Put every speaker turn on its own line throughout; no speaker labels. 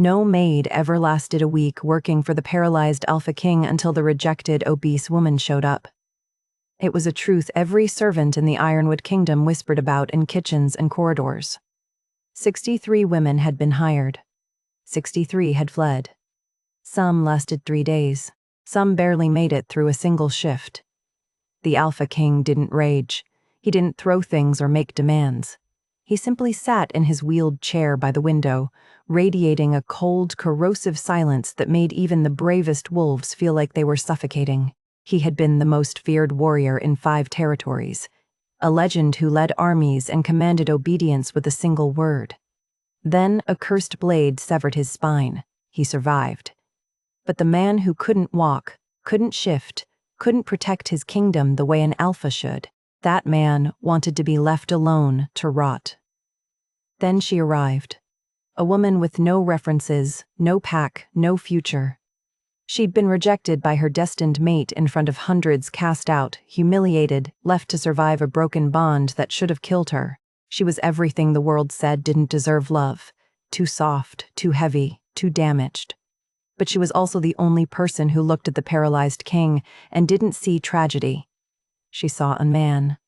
No maid ever lasted a week working for the paralyzed Alpha King until the rejected, obese woman showed up. It was a truth every servant in the Ironwood Kingdom whispered about in kitchens and corridors. 63 women had been hired. 63 had fled. Some lasted 3 days. Some barely made it through a single shift. The Alpha King didn't rage. He didn't throw things or make demands. He simply sat in his wheeled chair by the window, radiating a cold, corrosive silence that made even the bravest wolves feel like they were suffocating. He had been the most feared warrior in 5 territories, a legend who led armies and commanded obedience with a single word. Then a cursed blade severed his spine. He survived. But the man who couldn't walk, couldn't shift, couldn't protect his kingdom the way an alpha should, that man wanted to be left alone to rot. Then she arrived. A woman with no references, no pack, no future. She'd been rejected by her destined mate in front of hundreds, cast out, humiliated, left to survive a broken bond that should have killed her. She was everything the world said didn't deserve love. Too soft, too heavy, too damaged. But she was also the only person who looked at the paralyzed king and didn't see tragedy. She saw a man.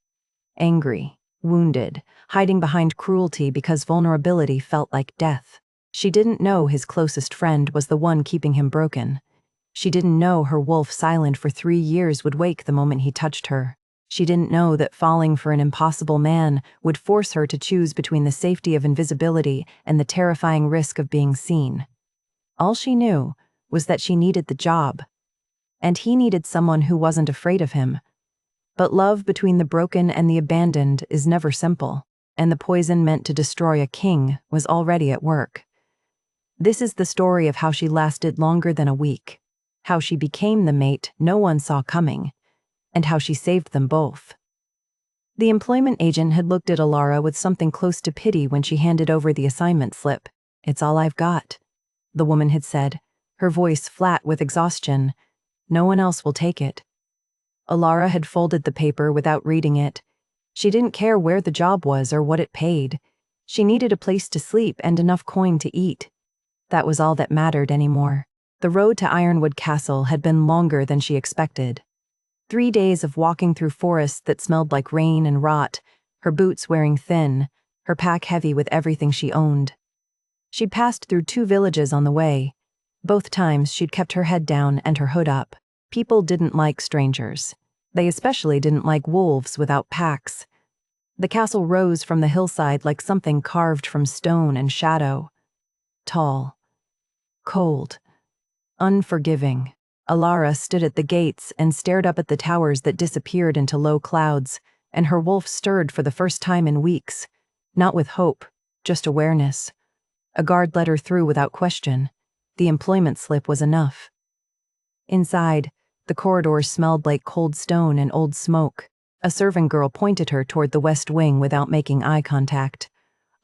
Angry, wounded, hiding behind cruelty because vulnerability felt like death. She didn't know his closest friend was the one keeping him broken. She didn't know her wolf silent for 3 years would wake the moment he touched her. She didn't know that falling for an impossible man would force her to choose between the safety of invisibility and the terrifying risk of being seen. All she knew was that she needed the job. And he needed someone who wasn't afraid of him. But love between the broken and the abandoned is never simple, and the poison meant to destroy a king was already at work. This is the story of how she lasted longer than a week, how she became the mate no one saw coming, and how she saved them both. The employment agent had looked at Alara with something close to pity when she handed over the assignment slip. "It's all I've got," the woman had said, her voice flat with exhaustion. "No one else will take it." Alara had folded the paper without reading it. She didn't care where the job was or what it paid. She needed a place to sleep and enough coin to eat. That was all that mattered anymore. The road to Ironwood Castle had been longer than she expected. 3 days of walking through forests that smelled like rain and rot, her boots wearing thin, her pack heavy with everything she owned. She'd passed through 2 villages on the way. Both times she'd kept her head down and her hood up. People didn't like strangers. They especially didn't like wolves without packs. The castle rose from the hillside like something carved from stone and shadow. Tall. Cold. Unforgiving. Alara stood at the gates and stared up at the towers that disappeared into low clouds, and her wolf stirred for the first time in weeks. Not with hope, just awareness. A guard let her through without question. The employment slip was enough. Inside, the corridors smelled like cold stone and old smoke. A servant girl pointed her toward the west wing without making eye contact.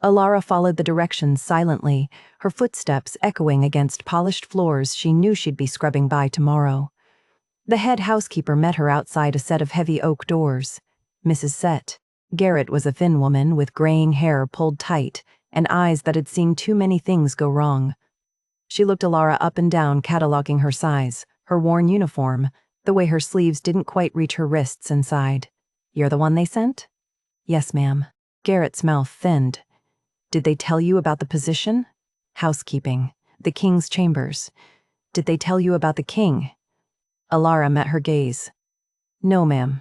Alara followed the directions silently, her footsteps echoing against polished floors she knew she'd be scrubbing by tomorrow. The head housekeeper met her outside a set of heavy oak doors. Mrs. Sett. Garrett was a thin woman with graying hair pulled tight and eyes that had seen too many things go wrong. She looked Alara up and down, cataloging her size, her worn uniform, the way her sleeves didn't quite reach her wrists and sighed. "You're the one they sent?" "Yes, ma'am." Garrett's mouth thinned. "Did they tell you about the position?" "Housekeeping. The king's chambers." "Did they tell you about the king?" Alara met her gaze. "No, ma'am."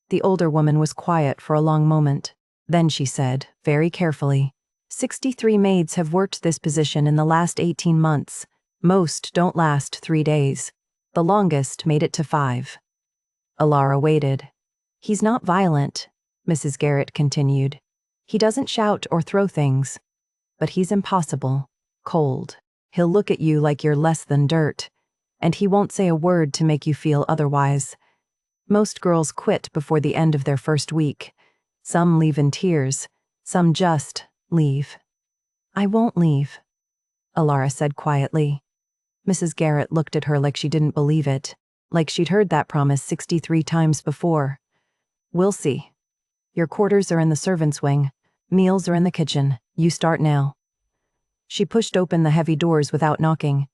The older woman was quiet for a long moment. Then she said, very carefully, 63 maids have worked this position in the last 18 months. Most don't last 3 days. The longest made it to 5. Alara waited. "He's not violent," Mrs. Garrett continued. "He doesn't shout or throw things. But he's impossible. Cold. He'll look at you like you're less than dirt. And he won't say a word to make you feel otherwise. Most girls quit before the end of their first week. Some leave in tears. Some just leave." "I won't leave," Alara said quietly. Mrs. Garrett looked at her like she didn't believe it, like she'd heard that promise 63 times before. "We'll see. Your quarters are in the servants' wing. Meals are in the kitchen. You start now." She pushed open the heavy doors without knocking.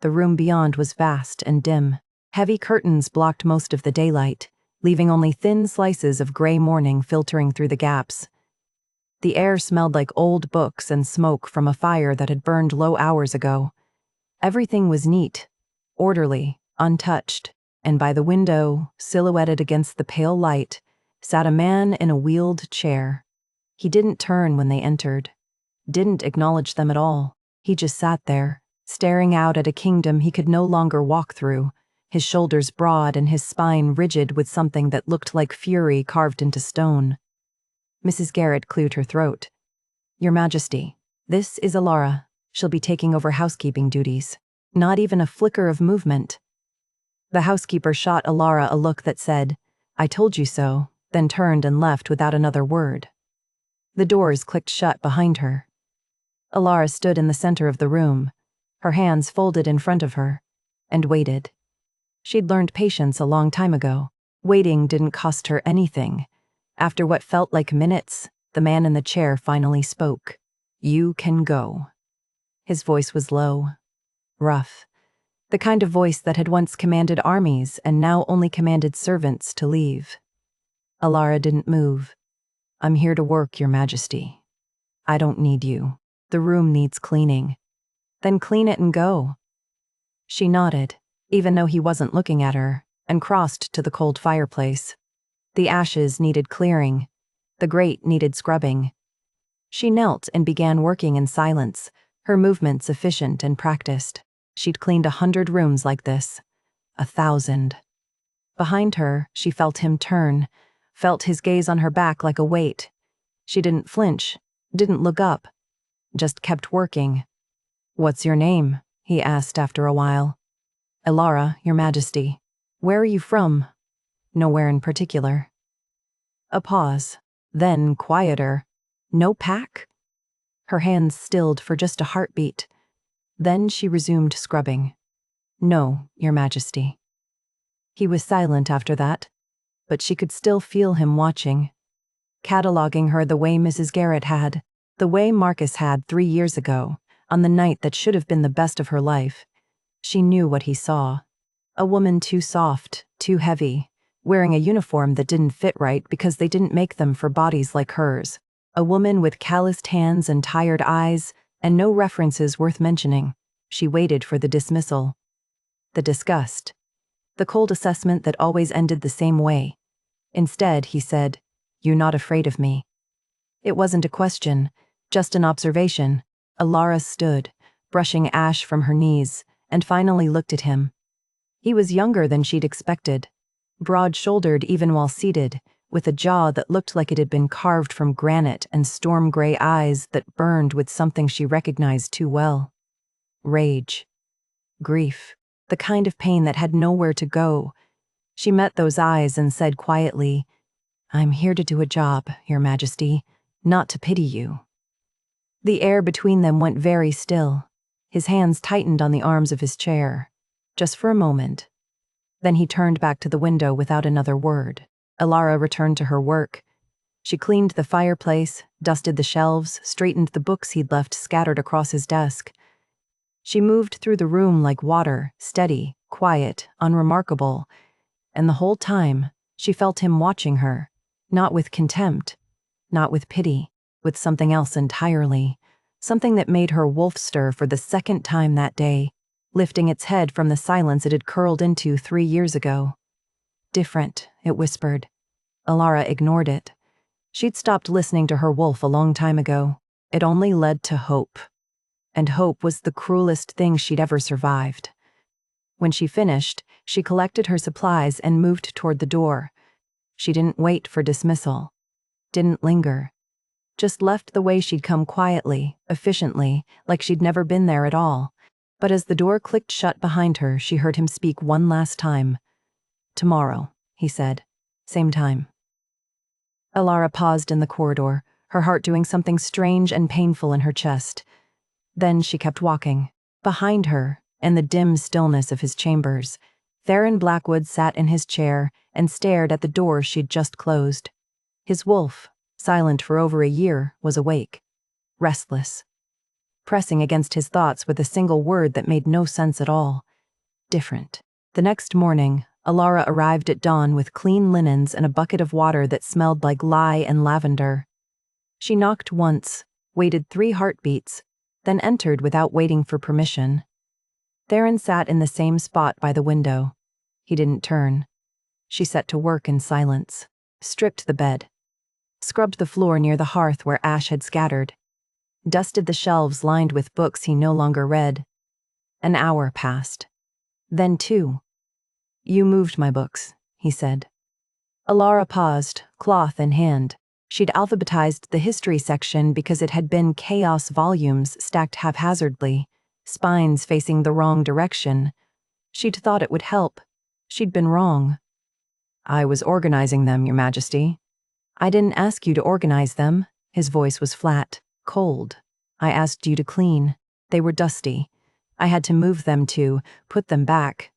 The room beyond was vast and dim. Heavy curtains blocked most of the daylight, leaving only thin slices of gray morning filtering through the gaps. The air smelled like old books and smoke from a fire that had burned low hours ago. Everything was neat, orderly, untouched, and by the window, silhouetted against the pale light, sat a man in a wheeled chair. He didn't turn when they entered, didn't acknowledge them at all. He just sat there, staring out at a kingdom he could no longer walk through, his shoulders broad and his spine rigid with something that looked like fury carved into stone. Mrs. Garrett cleared her throat. "Your Majesty, this is Alara. She'll be taking over housekeeping duties." Not even a flicker of movement. The housekeeper shot Alara a look that said, "I told you so," then turned and left without another word. The doors clicked shut behind her. Alara stood in the center of the room, her hands folded in front of her, and waited. She'd learned patience a long time ago. Waiting didn't cost her anything. After what felt like minutes, the man in the chair finally spoke. "You can go." His voice was low, rough, the kind of voice that had once commanded armies and now only commanded servants to leave. Alara didn't move. "I'm here to work, Your Majesty. I don't need you. The room needs cleaning." "Then clean it and go." She nodded, even though he wasn't looking at her, and crossed to the cold fireplace. The ashes needed clearing. The grate needed scrubbing. She knelt and began working in silence, her movements efficient and practiced. She'd cleaned 100 rooms like this. 1,000. Behind her, she felt him turn, felt his gaze on her back like a weight. She didn't flinch, didn't look up, just kept working. "What's your name?" he asked after a while. "Alara, Your Majesty." "Where are you from?" "Nowhere in particular." A pause, then quieter. "No pack?" Her hands stilled for just a heartbeat. Then she resumed scrubbing. "No, Your Majesty." He was silent after that, but she could still feel him watching, cataloging her the way Mrs. Garrett had, the way Marcus had 3 years ago, on the night that should have been the best of her life. She knew what he saw. A woman too soft, too heavy, wearing a uniform that didn't fit right because they didn't make them for bodies like hers. A woman with calloused hands and tired eyes, and no references worth mentioning. She waited for the dismissal. The disgust. The cold assessment that always ended the same way. Instead, he said, "You're not afraid of me." It wasn't a question, just an observation. Alara stood, brushing ash from her knees, and finally looked at him. He was younger than she'd expected, broad-shouldered even while seated, with a jaw that looked like it had been carved from granite and storm-gray eyes that burned with something she recognized too well. Rage. Grief. The kind of pain that had nowhere to go. She met those eyes and said quietly, "I'm here to do a job, Your Majesty, not to pity you." The air between them went very still. His hands tightened on the arms of his chair, just for a moment. Then he turned back to the window without another word. Alara returned to her work. She cleaned the fireplace, dusted the shelves, straightened the books he'd left scattered across his desk. She moved through the room like water, steady, quiet, unremarkable. And the whole time, she felt him watching her, not with contempt, not with pity, with something else entirely, something that made her wolf stir for the second time that day, lifting its head from the silence it had curled into 3 years ago. "Different," it whispered. Alara ignored it. She'd stopped listening to her wolf a long time ago. It only led to hope. And hope was the cruelest thing she'd ever survived. When she finished, she collected her supplies and moved toward the door. She didn't wait for dismissal. Didn't linger. Just left the way she'd come, quietly, efficiently, like she'd never been there at all. But as the door clicked shut behind her, she heard him speak one last time. "Tomorrow," he said. "Same time." Alara paused in the corridor, her heart doing something strange and painful in her chest. Then she kept walking. Behind her, in the dim stillness of his chambers, Theron Blackwood sat in his chair and stared at the door she'd just closed. His wolf, silent for over a year, was awake. Restless. pressing against his thoughts with a single word that made no sense at all. Different. The next morning, Alara arrived at dawn with clean linens and a bucket of water that smelled like lye and lavender. She knocked once, waited 3 heartbeats, then entered without waiting for permission. Theron sat in the same spot by the window. He didn't turn. She set to work in silence, stripped the bed, scrubbed the floor near the hearth where ash had scattered, dusted the shelves lined with books he no longer read. An hour passed. Then 2. "You moved my books," he said. Alara paused, cloth in hand. She'd alphabetized the history section because it had been chaos volumes stacked haphazardly, spines facing the wrong direction. She'd thought it would help. She'd been wrong. "I was organizing them, Your Majesty." "I didn't ask you to organize them." His voice was flat, cold. "I asked you to clean. They were dusty. I had to move them to put them back."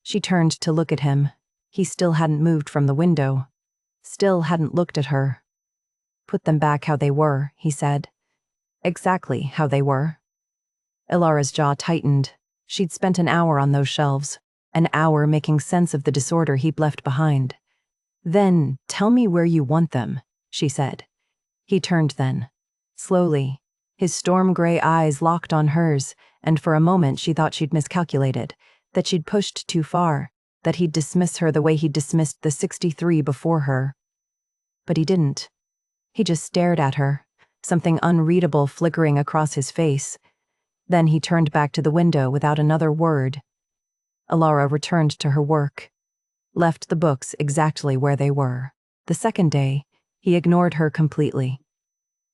She turned to look at him. He still hadn't moved from the window. Still hadn't looked at her. "Put them back how they were," he said. "Exactly how they were." Ilara's jaw tightened. She'd spent an hour on those shelves, an hour making sense of the disorder he'd left behind. "Then, tell me where you want them," she said. He turned then. Slowly. His storm-gray eyes locked on hers, and for a moment she thought she'd miscalculated, that she'd pushed too far, that he'd dismiss her the way he'd dismissed the 63 before her. But he didn't. He just stared at her, something unreadable flickering across his face. Then he turned back to the window without another word. Alara returned to her work, left the books exactly where they were. The second day, he ignored her completely.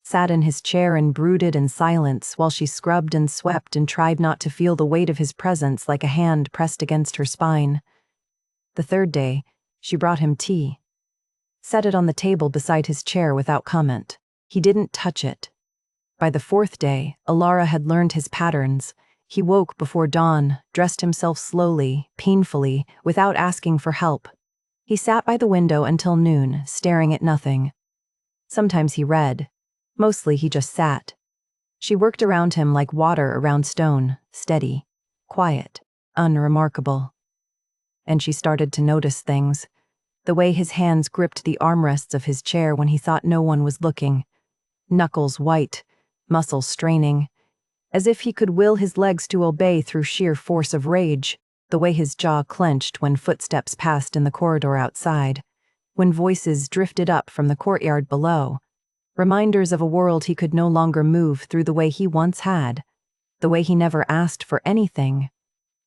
Sat in his chair and brooded in silence while she scrubbed and swept and tried not to feel the weight of his presence like a hand pressed against her spine. The third day, she brought him tea. Set it on the table beside his chair without comment. He didn't touch it. By the 4th day, Alara had learned his patterns. He woke before dawn, dressed himself slowly, painfully, without asking for help. He sat by the window until noon, staring at nothing. Sometimes he read. Mostly he just sat. She worked around him like water around stone, steady, quiet, unremarkable. And she started to notice things. The way his hands gripped the armrests of his chair when he thought no one was looking. Knuckles white, muscles straining. As if he could will his legs to obey through sheer force of rage. The way his jaw clenched when footsteps passed in the corridor outside. When voices drifted up from the courtyard below. Reminders of a world he could no longer move through the way he once had. The way he never asked for anything.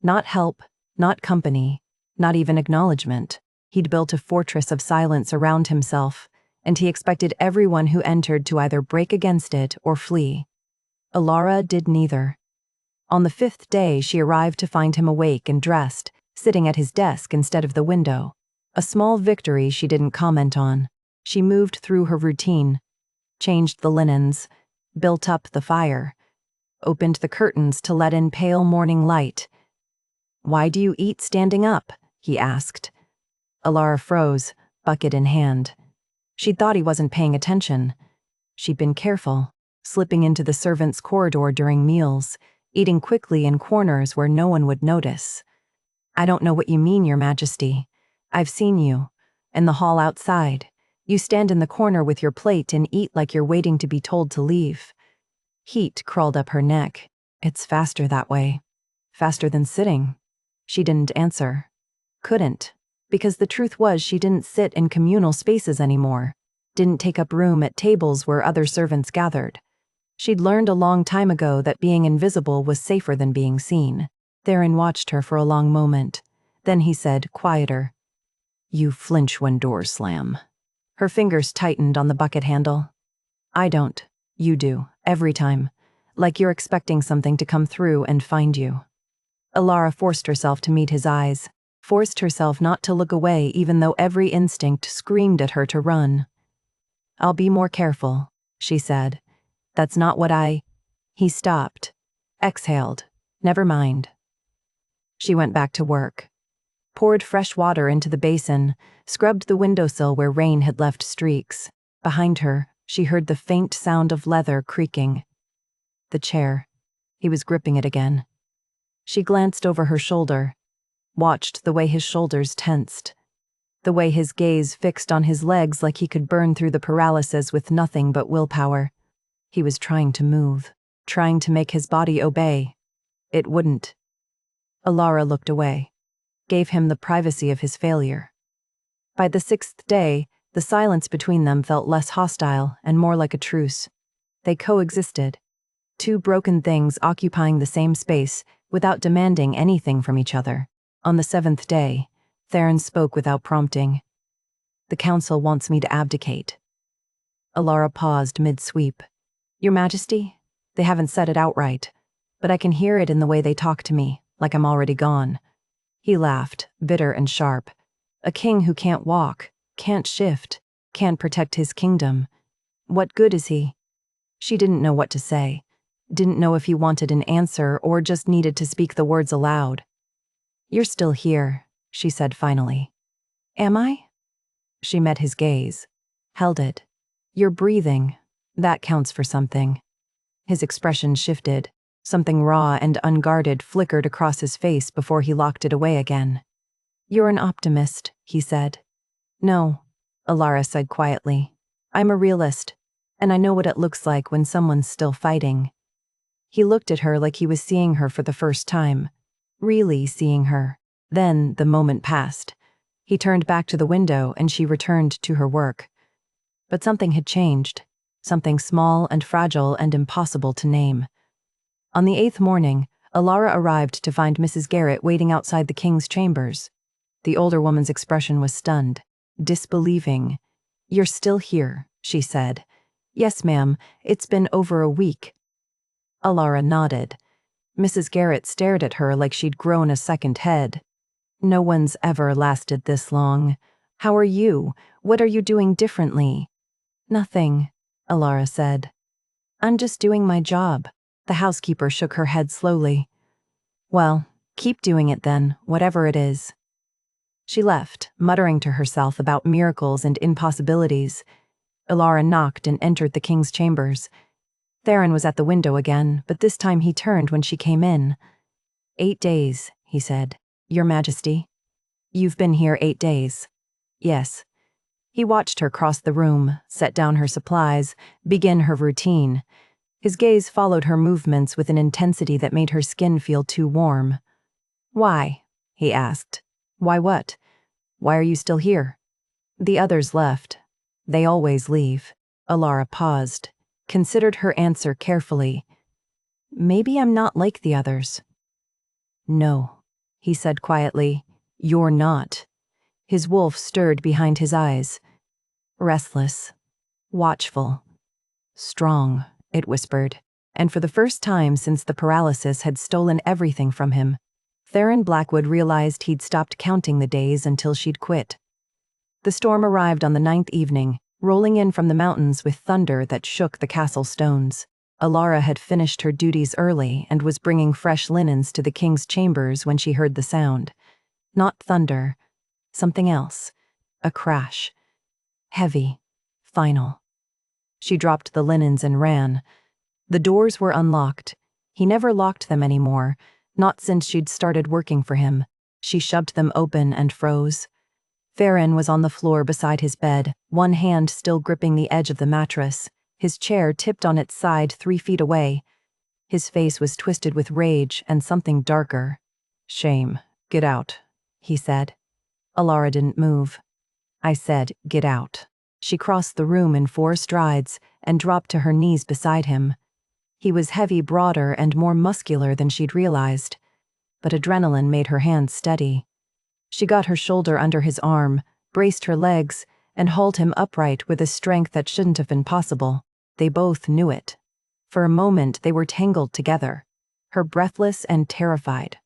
Not help, not company, not even acknowledgement. He'd built a fortress of silence around himself, and he expected everyone who entered to either break against it or flee. Alara did neither. On the 5th day, she arrived to find him awake and dressed, sitting at his desk instead of the window. A small victory she didn't comment on. She moved through her routine, changed the linens, built up the fire, opened the curtains to let in pale morning light. "Why do you eat standing up?" he asked. Alara froze, bucket in hand. She'd thought he wasn't paying attention. She'd been careful, slipping into the servants' corridor during meals, eating quickly in corners where no one would notice. "I don't know what you mean, Your Majesty. I've seen you. In the hall outside. You stand in the corner with your plate and eat like you're waiting to be told to leave." Heat crawled up her neck. "It's faster that way. Faster than sitting." She didn't answer. Couldn't. Because the truth was she didn't sit in communal spaces anymore. Didn't take up room at tables where other servants gathered. She'd learned a long time ago that being invisible was safer than being seen. Theron watched her for a long moment. Then he said, quieter, "You flinch when doors slam." Her fingers tightened on the bucket handle. "I don't. You do. Every time. Like you're expecting something to come through and find you." Alara forced herself to meet his eyes. Forced herself not to look away even though every instinct screamed at her to run. "I'll be more careful," she said. "That's not what I—" He stopped. Exhaled. "Never mind." She went back to work. Poured fresh water into the basin, scrubbed the windowsill where rain had left streaks. Behind her, she heard the faint sound of leather creaking. The chair. He was gripping it again. She glanced over her shoulder, watched the way his shoulders tensed, the way his gaze fixed on his legs like he could burn through the paralysis with nothing but willpower. He was trying to move, trying to make his body obey. It wouldn't. Alara looked away, gave him the privacy of his failure. By the 6th day, the silence between them felt less hostile and more like a truce. They coexisted, two broken things occupying the same space without demanding anything from each other. On the 7th day, Theron spoke without prompting. "The council wants me to abdicate." Alara paused mid-sweep. "Your Majesty? They haven't said it outright, but I can hear it in the way they talk to me, like I'm already gone." He laughed, bitter and sharp. "A king who can't walk, can't shift, can't protect his kingdom. What good is he?" She didn't know what to say, didn't know if he wanted an answer or just needed to speak the words aloud. "You're still here," she said finally. "Am I?" She met his gaze, held it. "You're breathing. That counts for something." His expression shifted. Something raw and unguarded flickered across his face before he locked it away again. "You're an optimist," he said. "No," Alara said quietly. "I'm a realist, and I know what it looks like when someone's still fighting." He looked at her like he was seeing her for the first time, really seeing her. Then the moment passed. He turned back to the window and she returned to her work. But something had changed, something small and fragile and impossible to name. On the 8th morning, Alara arrived to find Mrs. Garrett waiting outside the king's chambers. The older woman's expression was stunned, disbelieving. "You're still here," she said. "Yes, ma'am, it's been over a week." Alara nodded. Mrs. Garrett stared at her like she'd grown a second head. "No one's ever lasted this long. How are you? What are you doing differently?" "Nothing," Alara said. "I'm just doing my job." The housekeeper shook her head slowly. "Well, keep doing it then, whatever it is." She left, muttering to herself about miracles and impossibilities. Alara knocked and entered the king's chambers. Theron was at the window again, but this time he turned when she came in. "8 days, he said. "Your Majesty." "You've been here 8 days." "Yes." He watched her cross the room, set down her supplies, begin her routine. His gaze followed her movements with an intensity that made her skin feel too warm. "Why?" he asked. "Why what? Why are you still here?" "The others left. They always leave." Alara paused, considered her answer carefully. "Maybe I'm not like the others." "No," he said quietly. "You're not." His wolf stirred behind his eyes. "Restless. Watchful. Strong," it whispered, and for the first time since the paralysis had stolen everything from him, Theron Blackwood realized he'd stopped counting the days until she'd quit. The storm arrived on the 9th evening, rolling in from the mountains with thunder that shook the castle stones. Alara had finished her duties early and was bringing fresh linens to the king's chambers when she heard the sound. Not thunder, something else. A crash. Heavy. Final. She dropped the linens and ran. The doors were unlocked. He never locked them anymore, not since she'd started working for him. She shoved them open and froze. Theron was on the floor beside his bed, one hand still gripping the edge of the mattress, his chair tipped on its side 3 feet away. His face was twisted with rage and something darker. "Shame. Get out," he said. Alara didn't move. "I said, get out." She crossed the room in 4 strides and dropped to her knees beside him. He was heavy, broader, and more muscular than she'd realized, but adrenaline made her hands steady. She got her shoulder under his arm, braced her legs, and hauled him upright with a strength that shouldn't have been possible. They both knew it. For a moment they were tangled together, her breathless and terrified.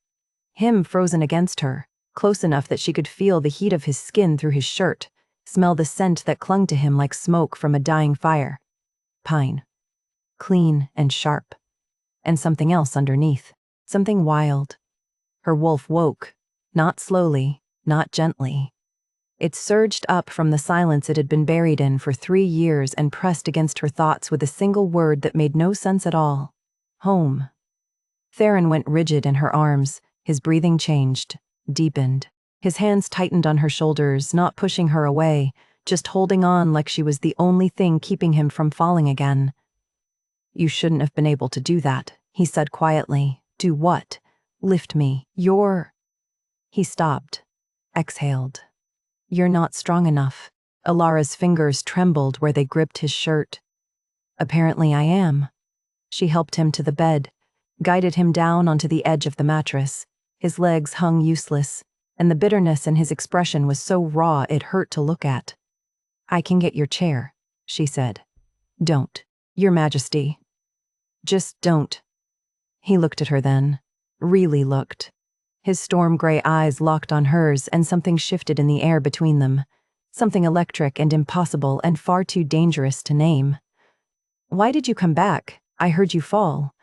Him frozen against her, close enough that she could feel the heat of his skin through his shirt, smell the scent that clung to him like smoke from a dying fire. Pine. Clean and sharp. And something else underneath. Something wild. Her wolf woke, not slowly, not gently. It surged up from the silence it had been buried in for 3 years and pressed against her thoughts with a single word that made no sense at all. Home. Theron went rigid in her arms, his breathing changed, deepened. His hands tightened on her shoulders, not pushing her away, just holding on like she was the only thing keeping him from falling again. "You shouldn't have been able to do that," he said quietly. "Do what? Lift me. He stopped, exhaled. "You're not strong enough." Alara's fingers trembled where they gripped his shirt. "Apparently I am." She helped him to the bed, guided him down onto the edge of the mattress. His legs hung useless, and the bitterness in his expression was so raw it hurt to look at. "I can get your chair," she said. "Don't. Your Majesty. Just don't." He looked at her then, really looked. His storm-gray eyes locked on hers, and something shifted in the air between them. Something electric and impossible and far too dangerous to name. "Why did you come back? I heard you fall."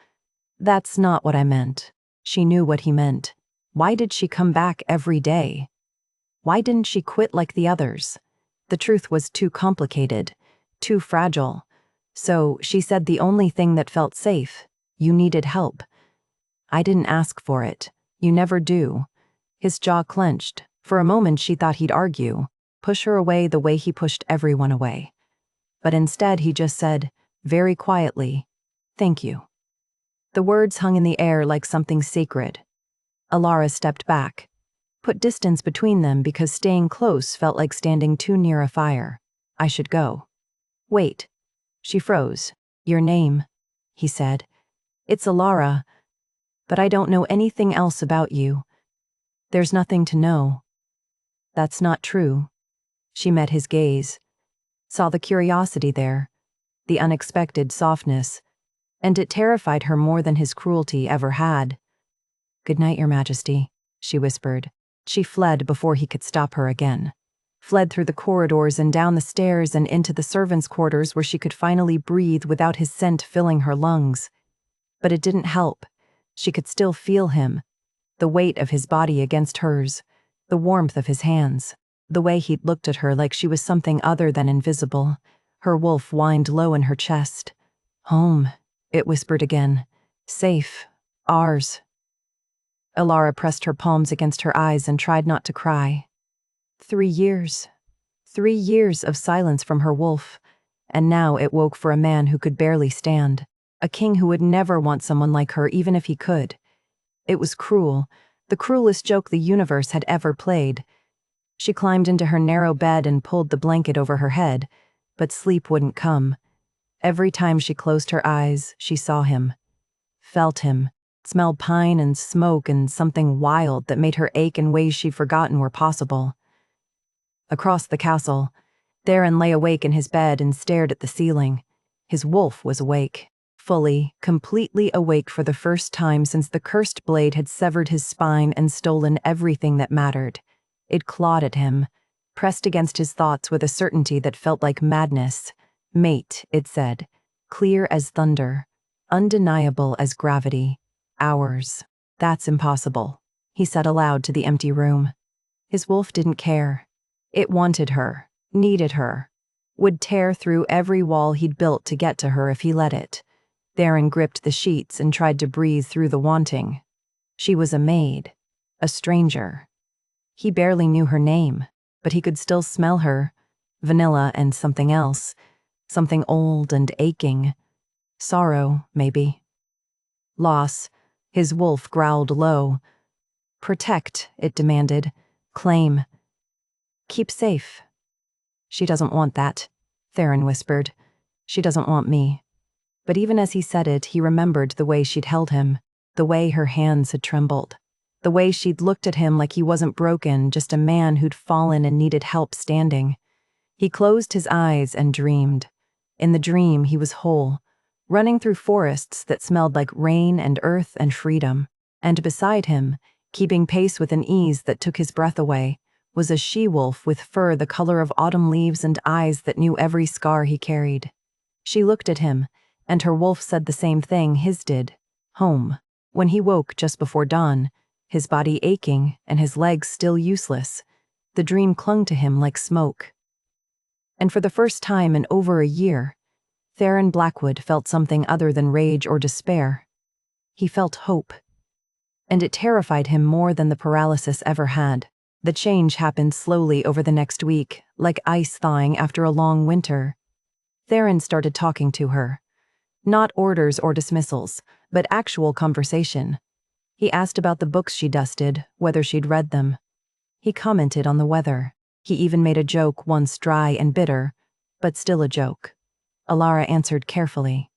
"That's not what I meant." She knew what he meant. Why did she come back every day? Why didn't she quit like the others? The truth was too complicated, too fragile. So she said the only thing that felt safe: "You needed help." "I didn't ask for it. You never do." His jaw clenched. For a moment she thought he'd argue, push her away the way he pushed everyone away. But instead he just said, very quietly, "Thank you." The words hung in the air like something sacred. Alara stepped back, put distance between them because staying close felt like standing too near a fire. "I should go." "Wait." She froze. "Your name," he said. "It's Alara, but I don't know anything else about you." "There's nothing to know." "That's not true." She met his gaze, saw the curiosity there, the unexpected softness, and it terrified her more than his cruelty ever had. "Good night, Your Majesty," she whispered. She fled before he could stop her again. Fled through the corridors and down the stairs and into the servants' quarters where she could finally breathe without his scent filling her lungs. But it didn't help. She could still feel him, the weight of his body against hers, the warmth of his hands, the way he'd looked at her like she was something other than invisible. Her wolf whined low in her chest. "Home," it whispered again. "Safe. Ours." Alara pressed her palms against her eyes and tried not to cry. 3 years. 3 years of silence from her wolf, and now it woke for a man who could barely stand, a king who would never want someone like her even if he could. It was cruel, the cruelest joke the universe had ever played. She climbed into her narrow bed and pulled the blanket over her head, but sleep wouldn't come. Every time she closed her eyes, she saw him, felt him, smelled pine and smoke and something wild that made her ache in ways she'd forgotten were possible. Across the castle, Theron lay awake in his bed and stared at the ceiling. His wolf was awake, fully, completely awake for the first time since the cursed blade had severed his spine and stolen everything that mattered. It clawed at him, pressed against his thoughts with a certainty that felt like madness. "Mate," it said, clear as thunder, undeniable as gravity. "Ours." "That's impossible," he said aloud to the empty room. His wolf didn't care. It wanted her, needed her, would tear through every wall he'd built to get to her if he let it. Theron gripped the sheets and tried to breathe through the wanting. She was a maid, a stranger. He barely knew her name, but he could still smell her, vanilla and something else, something old and aching. Sorrow, maybe. Loss. His wolf growled low. "Protect," it demanded. "Claim. Keep safe." "She doesn't want that," Theron whispered. "She doesn't want me." But even as he said it, he remembered the way she'd held him, the way her hands had trembled, the way she'd looked at him like he wasn't broken, just a man who'd fallen and needed help standing. He closed his eyes and dreamed. In the dream, he was whole, running through forests that smelled like rain and earth and freedom. And beside him, keeping pace with an ease that took his breath away, was a she-wolf with fur the color of autumn leaves and eyes that knew every scar he carried. She looked at him, and her wolf said the same thing his did. Home. When he woke just before dawn, his body aching and his legs still useless, the dream clung to him like smoke. And for the first time in over a year, Theron Blackwood felt something other than rage or despair. He felt hope. And it terrified him more than the paralysis ever had. The change happened slowly over the next week, like ice thawing after a long winter. Theron started talking to her. Not orders or dismissals, but actual conversation. He asked about the books she dusted, whether she'd read them. He commented on the weather. He even made a joke once dry and bitter, but still a joke. Alara answered carefully.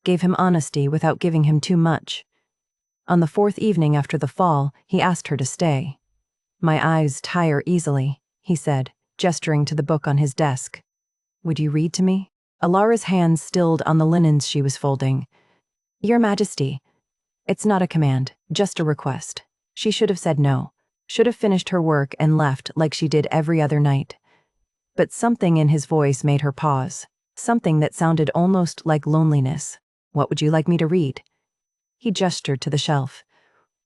Gave him honesty without giving him too much. On the fourth evening after the fall, he asked her to stay. "My eyes tire easily," he said, gesturing to the book on his desk. "Would you read to me?" Alara's hands stilled on the linens she was folding. "Your Majesty." It's not a command, just a request. She should have said no. Should have finished her work and left like she did every other night. But something in his voice made her pause. Something that sounded almost like loneliness. "What would you like me to read?" He gestured to the shelf.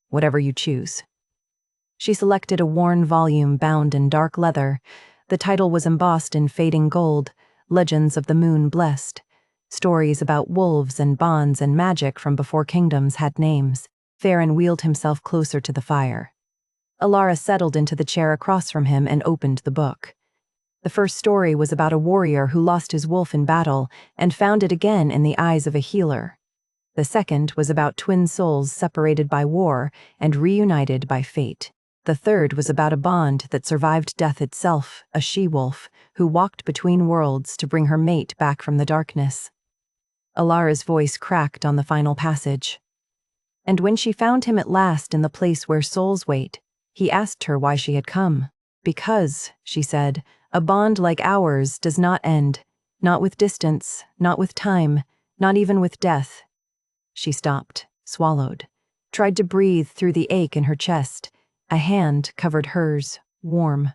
"Whatever you choose." She selected a worn volume bound in dark leather. The title was embossed in fading gold, Legends of the Moon Blessed. Stories about wolves and bonds and magic from before kingdoms had names. Theron wheeled himself closer to the fire. Alara settled into the chair across from him and opened the book. The first story was about a warrior who lost his wolf in battle and found it again in the eyes of a healer. The second was about twin souls separated by war and reunited by fate. The third was about a bond that survived death itself, a she-wolf who walked between worlds to bring her mate back from the darkness. Alara's voice cracked on the final passage. And when she found him at last in the place where souls wait, he asked her why she had come. "Because," she said, "a bond like ours does not end. Not with distance, not with time, not even with death." She stopped, swallowed, tried to breathe through the ache in her chest. A hand covered hers, warm,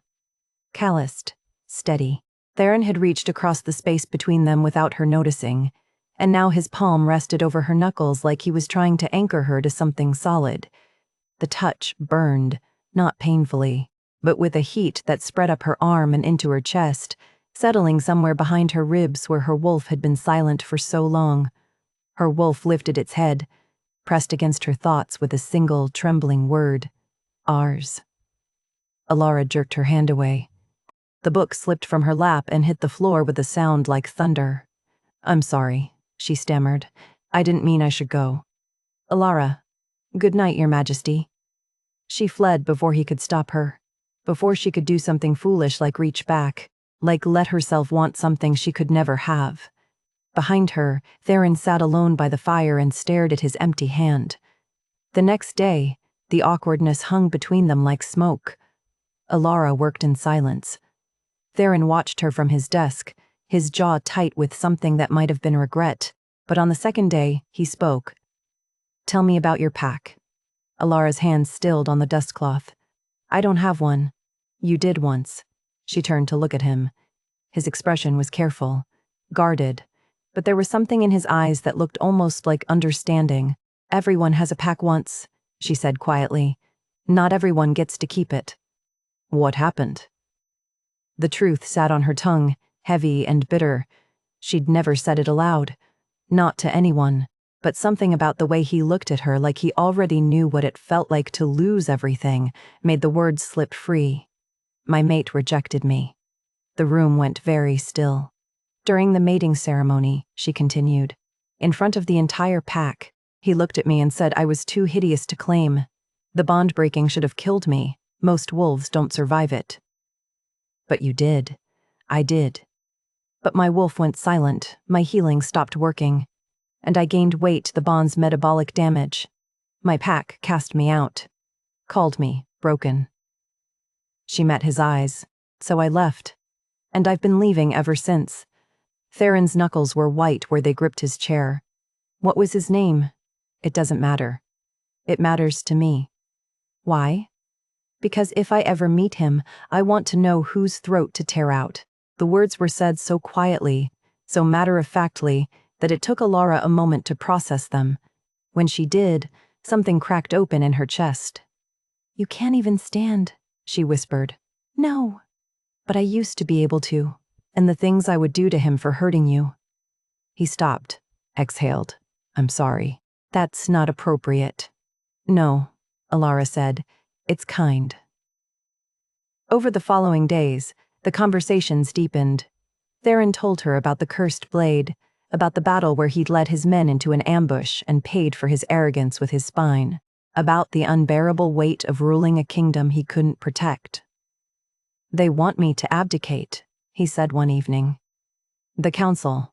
calloused, steady. Theron had reached across the space between them without her noticing, and now his palm rested over her knuckles like he was trying to anchor her to something solid. The touch burned, not painfully, but with a heat that spread up her arm and into her chest, settling somewhere behind her ribs where her wolf had been silent for so long. Her wolf lifted its head, pressed against her thoughts with a single trembling word. "Ours." Alara jerked her hand away. The book slipped from her lap and hit the floor with a sound like thunder. "I'm sorry," she stammered. "I didn't mean I should go." "Alara, good night, Your Majesty." She fled before he could stop her, before she could do something foolish like reach back, like let herself want something she could never have. Behind her, Theron sat alone by the fire and stared at his empty hand. The next day, the awkwardness hung between them like smoke. Alara worked in silence. Theron watched her from his desk, his jaw tight with something that might have been regret, but on the second day, he spoke. "Tell me about your pack." Alara's hands stilled on the dustcloth. "I don't have one." "You did once." She turned to look at him. His expression was careful, guarded, but there was something in his eyes that looked almost like understanding. "Everyone has a pack once," she said quietly. "Not everyone gets to keep it." "What happened?" The truth sat on her tongue, heavy and bitter. She'd never said it aloud. Not to anyone, but something about the way he looked at her like he already knew what it felt like to lose everything made the words slip free. "My mate rejected me." The room went very still. "During the mating ceremony," she continued, "in front of the entire pack, he looked at me and said I was too hideous to claim. The bond breaking should have killed me. Most wolves don't survive it." "But you did." "I did. But my wolf went silent, my healing stopped working, and I gained weight, the bond's metabolic damage. My pack cast me out, called me broken." She met his eyes, "So I left. And I've been leaving ever since." Theron's knuckles were white where they gripped his chair. "What was his name?" "It doesn't matter. It matters to me." "Why?" "Because if I ever meet him, I want to know whose throat to tear out." The words were said so quietly, so matter-of-factly, that it took Alara a moment to process them. When she did, something cracked open in her chest. "You can't even stand," she whispered. "No. But I used to be able to, and the things I would do to him for hurting you." He stopped, exhaled. "I'm sorry." That's not appropriate. No, Alara said. It's kind. Over the following days, the conversations deepened. Theron told her about the cursed blade, about the battle where he'd led his men into an ambush and paid for his arrogance with his spine, about the unbearable weight of ruling a kingdom he couldn't protect. They want me to abdicate, he said one evening. The council.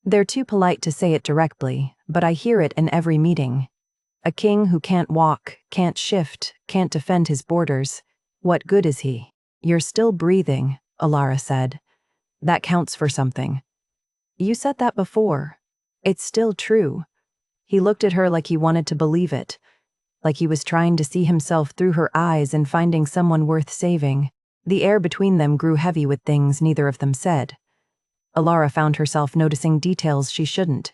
They're too polite to say it directly, but I hear it in every meeting. A king who can't walk, can't shift, can't defend his borders. What good is he? You're still breathing, Alara said. That counts for something. You said that before. It's still true. He looked at her like he wanted to believe it, like he was trying to see himself through her eyes and finding someone worth saving. The air between them grew heavy with things neither of them said. Alara found herself noticing details she shouldn't.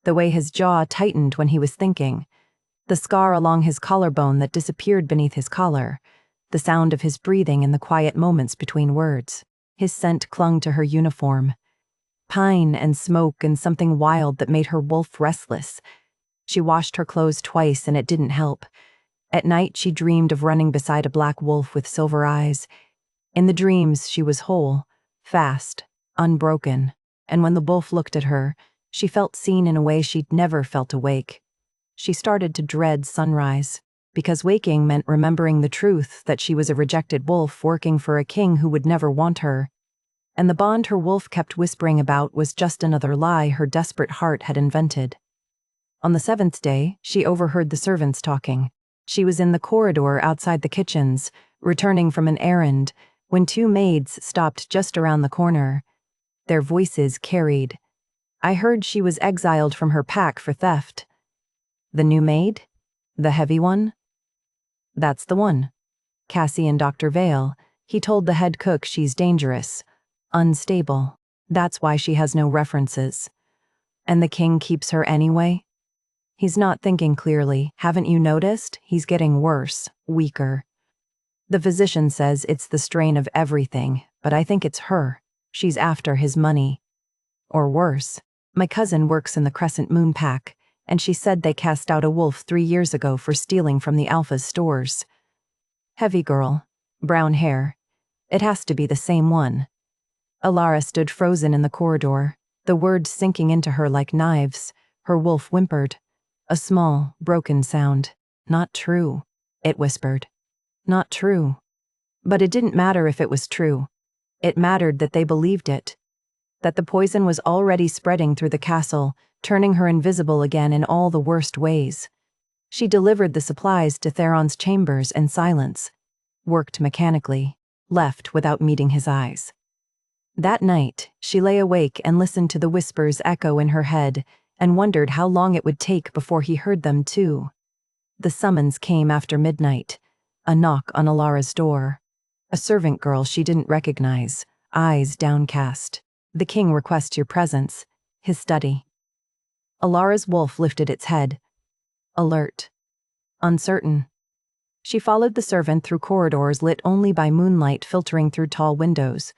The way his jaw tightened when he was thinking, the scar along his collarbone that disappeared beneath his collar, the sound of his breathing in the quiet moments between words. His scent clung to her uniform. Pine and smoke and something wild that made her wolf restless. She washed her clothes twice and it didn't help. At night she dreamed of running beside a black wolf with silver eyes. In the dreams she was whole, fast, unbroken, and when the wolf looked at her, she felt seen in a way she'd never felt awake. She started to dread sunrise, because waking meant remembering the truth that she was a rejected wolf working for a king who would never want her. And the bond her wolf kept whispering about was just another lie her desperate heart had invented. On the 7th day, she overheard the servants talking. She was in the corridor outside the kitchens, returning from an errand, when 2 maids stopped just around the corner. Their voices carried. I heard she was exiled from her pack for theft. The new maid? The heavy one? That's the one. Cassie and Dr. Vale. He told the head cook she's dangerous, unstable. That's why she has no references. And the king keeps her anyway? He's not thinking clearly. Haven't you noticed? He's getting worse, weaker. The physician says it's the strain of everything, but I think it's her. She's after his money. Or worse. My cousin works in the Crescent Moon Pack, and she said they cast out a wolf 3 years ago for stealing from the Alpha's stores. Heavy girl, brown hair. It has to be the same one. Alara stood frozen in the corridor, the words sinking into her like knives. Her wolf whimpered. A small, broken sound. Not true, it whispered. Not true. But it didn't matter if it was true. It mattered that they believed it. That the poison was already spreading through the castle, turning her invisible again in all the worst ways. She delivered the supplies to Theron's chambers in silence, worked mechanically, left without meeting his eyes. That night, she lay awake and listened to the whispers echo in her head and wondered how long it would take before he heard them too. The summons came after midnight, a knock on Alara's door. A servant girl she didn't recognize, eyes downcast. The king requests your presence, his study. Alara's wolf lifted its head. Alert. Uncertain. She followed the servant through corridors lit only by moonlight filtering through tall windows.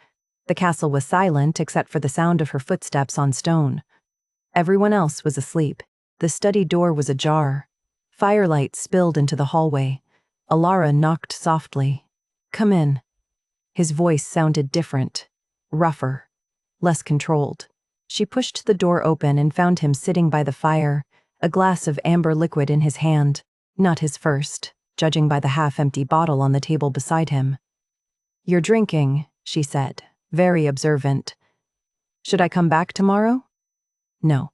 The castle was silent except for the sound of her footsteps on stone. Everyone else was asleep. The study door was ajar. Firelight spilled into the hallway. Alara knocked softly. Come in. His voice sounded different, rougher, less controlled. She pushed the door open and found him sitting by the fire, a glass of amber liquid in his hand, not his first, judging by the half-empty bottle on the table beside him. You're drinking, she said, very observant. Should I come back tomorrow? No.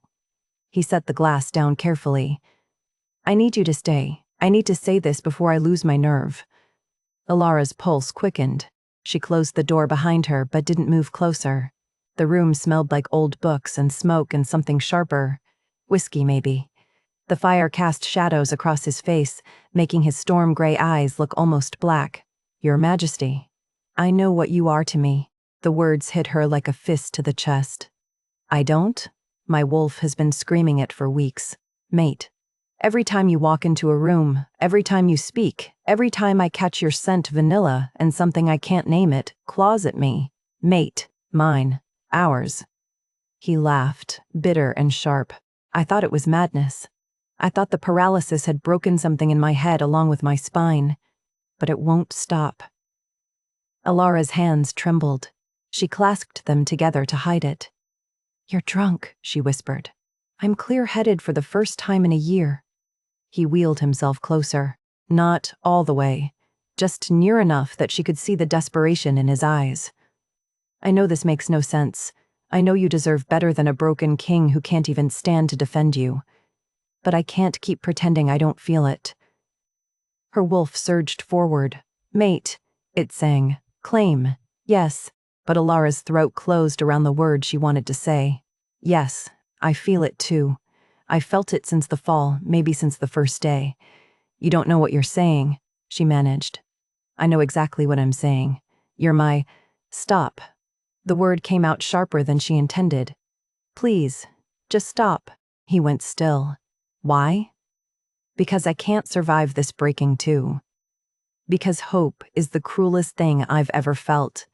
He set the glass down carefully. I need you to stay. I need to say this before I lose my nerve. Alara's pulse quickened. She closed the door behind her but didn't move closer. The room smelled like old books and smoke and something sharper. Whiskey, maybe. The fire cast shadows across his face, making his storm-gray eyes look almost black. Your Majesty, I know what you are to me. The words hit her like a fist to the chest. I don't? My wolf has been screaming it for weeks. Mate. Every time you walk into a room, every time you speak, every time I catch your scent vanilla and something I can't name it claws at me. Mate. Mine. Ours. He laughed, bitter and sharp. I thought it was madness. I thought the paralysis had broken something in my head along with my spine, but it won't stop. Alara's hands trembled. She clasped them together to hide it. You're drunk, she whispered. I'm clear-headed for the first time in a year. He wheeled himself closer, not all the way, just near enough that she could see the desperation in his eyes. I know this makes no sense. I know you deserve better than a broken king who can't even stand to defend you. But I can't keep pretending I don't feel it. Her wolf surged forward. Mate, it sang. Claim. Yes, but Alara's throat closed around the word she wanted to say. Yes, I feel it too. I felt it since the fall, maybe since the first day. You don't know what you're saying, she managed. I know exactly what I'm saying. You're my... Stop. The word came out sharper than she intended. Please, just stop. He went still. Why? Because I can't survive this breaking too. Because hope is the cruelest thing I've ever felt.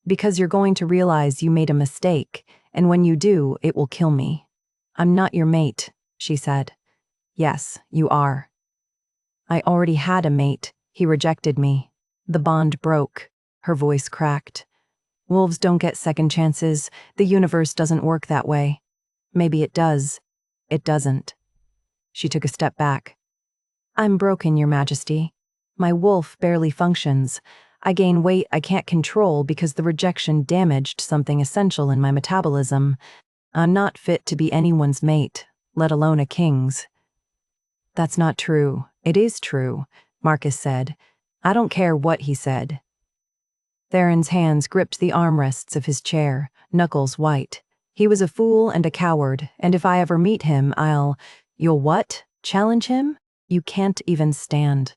Because you're going to realize you made a mistake, and when you do, it will kill me. I'm not your mate, she said. Yes, you are. I already had a mate. He rejected me. The bond broke. Her voice cracked. Wolves don't get second chances. The universe doesn't work that way. Maybe it does. It doesn't. She took a step back. I'm broken, Your Majesty. My wolf barely functions. I gain weight I can't control because the rejection damaged something essential in my metabolism. I'm not fit to be anyone's mate, let alone a king's. That's not true. It is true, Marcus said. I don't care what he said. Theron's hands gripped the armrests of his chair, knuckles white. He was a fool and a coward, and if I ever meet him, You'll what? Challenge him? You can't even stand.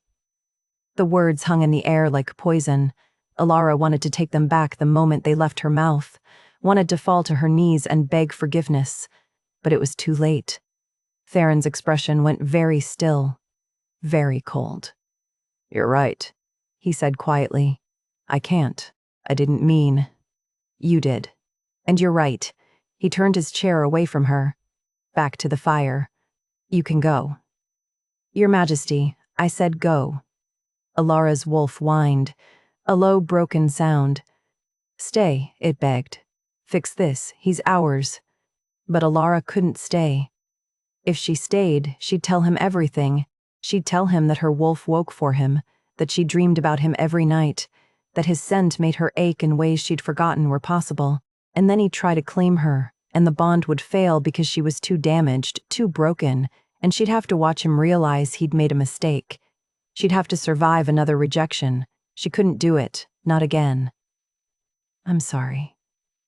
The words hung in the air like poison. Alara wanted to take them back the moment they left her mouth, wanted to fall to her knees and beg forgiveness, but it was too late. Theron's expression went very still, very cold. You're right, he said quietly. I can't. I didn't mean. You did. And you're right. He turned his chair away from her, back to the fire. You can go. Your Majesty, I said go. Alara's wolf whined, a low, broken sound. Stay, it begged. Fix this, he's ours. But Alara couldn't stay. If she stayed, she'd tell him everything. She'd tell him that her wolf woke for him, that she dreamed about him every night, that his scent made her ache in ways she'd forgotten were possible. And then he'd try to claim her, and the bond would fail because she was too damaged, too broken, and she'd have to watch him realize he'd made a mistake. She'd have to survive another rejection. She couldn't do it, not again. I'm sorry,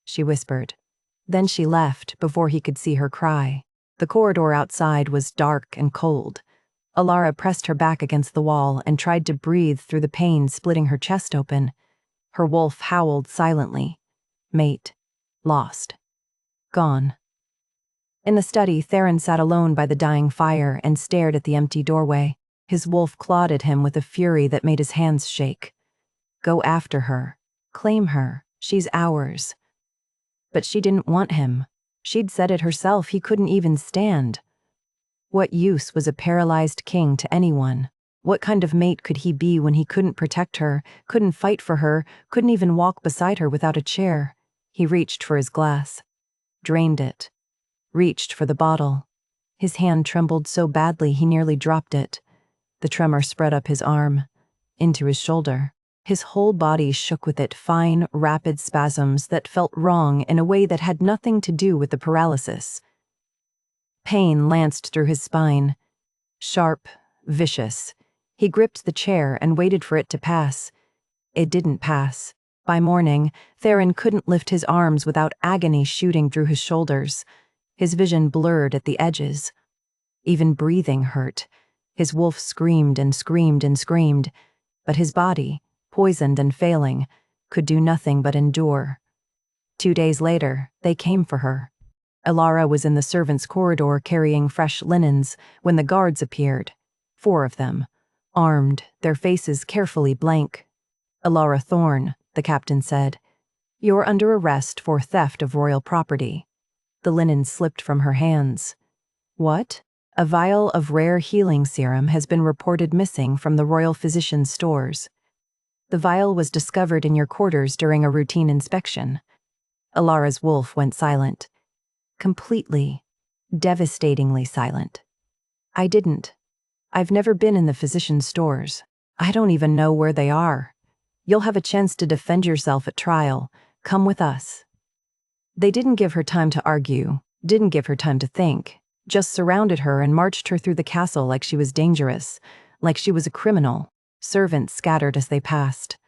she whispered. Then she left before he could see her cry. The corridor outside was dark and cold. Alara pressed her back against the wall and tried to breathe through the pain splitting her chest open. Her wolf howled silently. Mate. Lost. Gone. In the study, Theron sat alone by the dying fire and stared at the empty doorway. His wolf clawed at him with a fury that made his hands shake. Go after her. Claim her. She's ours. But she didn't want him. She'd said it herself, he couldn't even stand. What use was a paralyzed king to anyone? What kind of mate could he be when he couldn't protect her, couldn't fight for her, couldn't even walk beside her without a chair? He reached for his glass. Drained it. Reached for the bottle. His hand trembled so badly he nearly dropped it. The tremor spread up his arm, into his shoulder. His whole body shook with it, fine, rapid spasms that felt wrong in a way that had nothing to do with the paralysis. Pain lanced through his spine. Sharp, vicious. He gripped the chair and waited for it to pass. It didn't pass. By morning, Theron couldn't lift his arms without agony shooting through his shoulders. His vision blurred at the edges. Even breathing hurt. His wolf screamed and screamed and screamed, but his body, poisoned and failing, could do nothing but endure. 2 days later, they came for her. Alara was in the servants' corridor carrying fresh linens when the guards appeared. 4 of them, armed, their faces carefully blank. Alara Thorne, the captain said, you're under arrest for theft of royal property. The linen slipped from her hands. What? A vial of rare healing serum has been reported missing from the royal physician's stores. The vial was discovered in your quarters during a routine inspection. Alara's wolf went silent. Completely, devastatingly silent. I didn't. I've never been in the physician's stores. I don't even know where they are. You'll have a chance to defend yourself at trial. Come with us. They didn't give her time to argue, didn't give her time to think, just surrounded her and marched her through the castle like she was dangerous, like she was a criminal. Servants scattered as they passed.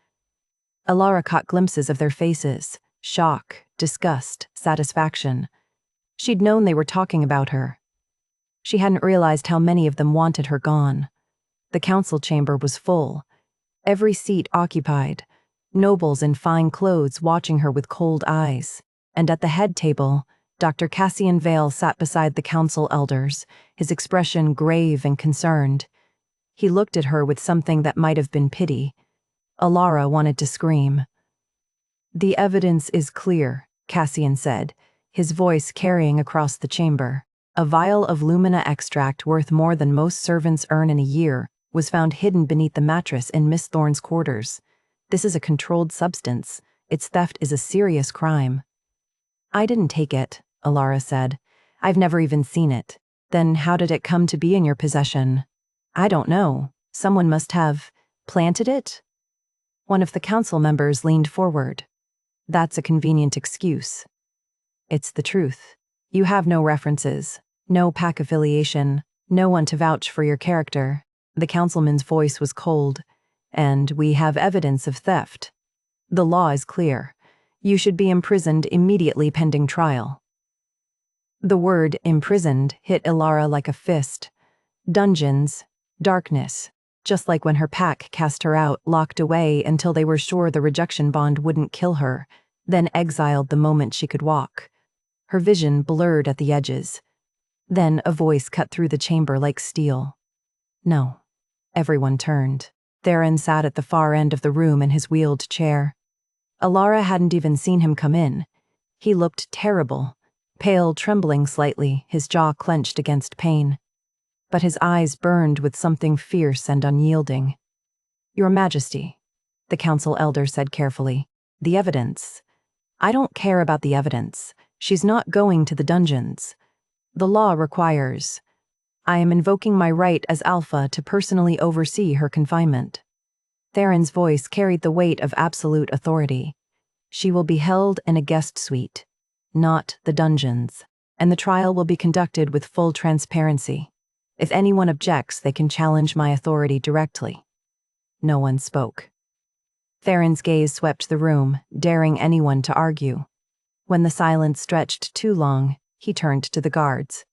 Alara caught glimpses of their faces, shock, disgust, satisfaction. She'd known they were talking about her. She hadn't realized how many of them wanted her gone. The council chamber was full. Every seat occupied. Nobles in fine clothes watching her with cold eyes. And at the head table, Dr. Cassian Vale sat beside the council elders, his expression grave and concerned. He looked at her with something that might have been pity. Alara wanted to scream. "The evidence is clear," Cassian said, his voice carrying across the chamber. A vial of Lumina extract worth more than most servants earn in a year was found hidden beneath the mattress in Miss Thorne's quarters. This is a controlled substance. Its theft is a serious crime. "I didn't take it," Alara said. "I've never even seen it. Then how did it come to be in your possession?" "I don't know. Someone must have planted it?" One of the council members leaned forward. "That's a convenient excuse." "It's the truth. You have no references, no pack affiliation, no one to vouch for your character." The councilman's voice was cold. "And we have evidence of theft. The law is clear. You should be imprisoned immediately pending trial." The word imprisoned hit Alara like a fist. Dungeons, darkness, just like when her pack cast her out, locked away until they were sure the rejection bond wouldn't kill her, then exiled the moment she could walk. Her vision blurred at the edges. Then a voice cut through the chamber like steel. "No." Everyone turned. Theron sat at the far end of the room in his wheeled chair. Alara hadn't even seen him come in. He looked terrible, pale, trembling slightly, his jaw clenched against pain. But his eyes burned with something fierce and unyielding. "Your Majesty," the council elder said carefully, "the evidence. I don't care about the evidence. She's not going to the dungeons. The law requires. I am invoking my right as Alpha to personally oversee her confinement." Theron's voice carried the weight of absolute authority. "She will be held in a guest suite, not the dungeons, and the trial will be conducted with full transparency. If anyone objects, they can challenge my authority directly." No one spoke. Theron's gaze swept the room, daring anyone to argue. When the silence stretched too long, he turned to the guards.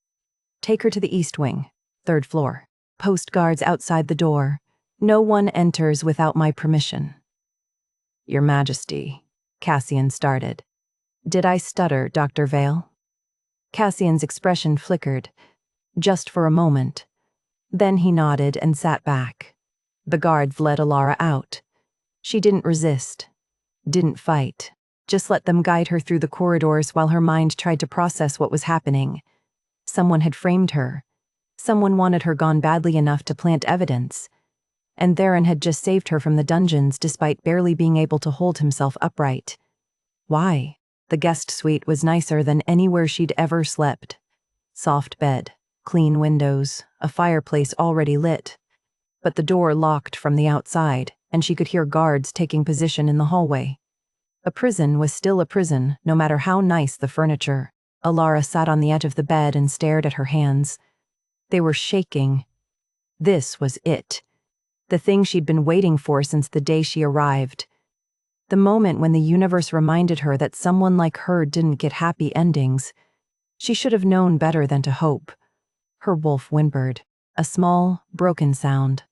"Take her to the East Wing, 3rd floor. Post guards outside the door. No one enters without my permission." "Your Majesty," Cassian started. "Did I stutter, Dr. Vale?" Cassian's expression flickered, just for a moment. Then he nodded and sat back. The guards led Alara out. She didn't resist, didn't fight, just let them guide her through the corridors while her mind tried to process what was happening. Someone had framed her. Someone wanted her gone badly enough to plant evidence. And Theron had just saved her from the dungeons despite barely being able to hold himself upright. Why? The guest suite was nicer than anywhere she'd ever slept. Soft bed, clean windows, a fireplace already lit. But the door locked from the outside, and she could hear guards taking position in the hallway. A prison was still a prison, no matter how nice the furniture. Alara sat on the edge of the bed and stared at her hands. They were shaking. This was it. The thing she'd been waiting for since the day she arrived. The moment when the universe reminded her that someone like her didn't get happy endings. She should have known better than to hope. Her wolf whimpered, a small, broken sound.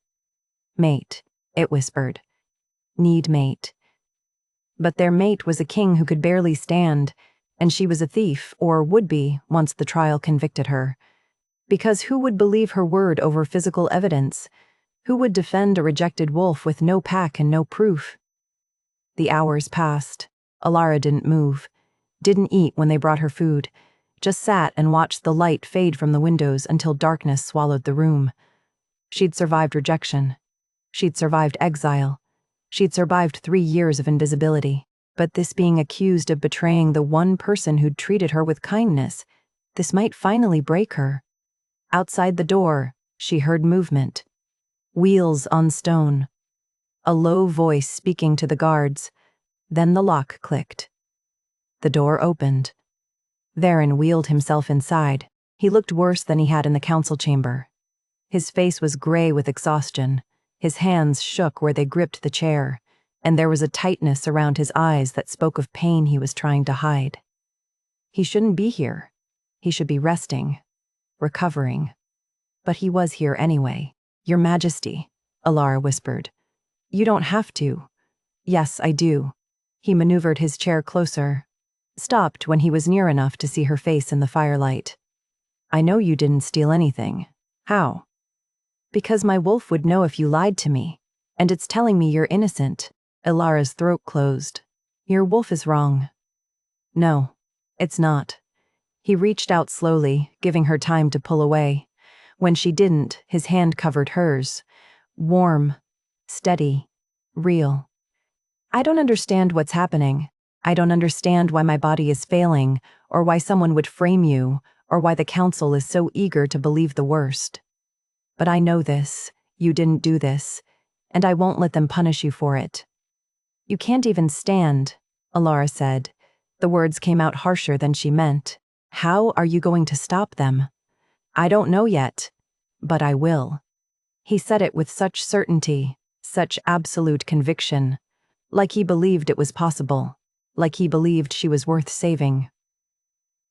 "Mate," it whispered. "Need mate." But their mate was a king who could barely stand, and she was a thief, or would be, once the trial convicted her. Because who would believe her word over physical evidence? Who would defend a rejected wolf with no pack and no proof? The hours passed. Alara didn't move, didn't eat when they brought her food, just sat and watched the light fade from the windows until darkness swallowed the room. She'd survived rejection. She'd survived exile. She'd survived 3 years of invisibility. But this being accused of betraying the one person who'd treated her with kindness, this might finally break her. Outside the door, she heard movement. Wheels on stone. A low voice speaking to the guards. Then the lock clicked. The door opened. Theron wheeled himself inside. He looked worse than he had in the council chamber. His face was gray with exhaustion. His hands shook where they gripped the chair, and there was a tightness around his eyes that spoke of pain he was trying to hide. He shouldn't be here. He should be resting, recovering. But he was here anyway. Your Majesty, Alara whispered. You don't have to. Yes, I do. He maneuvered his chair closer, stopped when he was near enough to see her face in the firelight. I know you didn't steal anything. How? Because my wolf would know if you lied to me, and it's telling me you're innocent. Alara's throat closed. Your wolf is wrong. No, it's not. He reached out slowly, giving her time to pull away. When she didn't, his hand covered hers. Warm, steady, real. I don't understand what's happening. I don't understand why my body is failing, or why someone would frame you, or why the council is so eager to believe the worst. But I know this. You didn't do this, and I won't let them punish you for it. You can't even stand, Alara said. The words came out harsher than she meant. How are you going to stop them? I don't know yet, but I will. He said it with such certainty, such absolute conviction, like he believed it was possible, like he believed she was worth saving.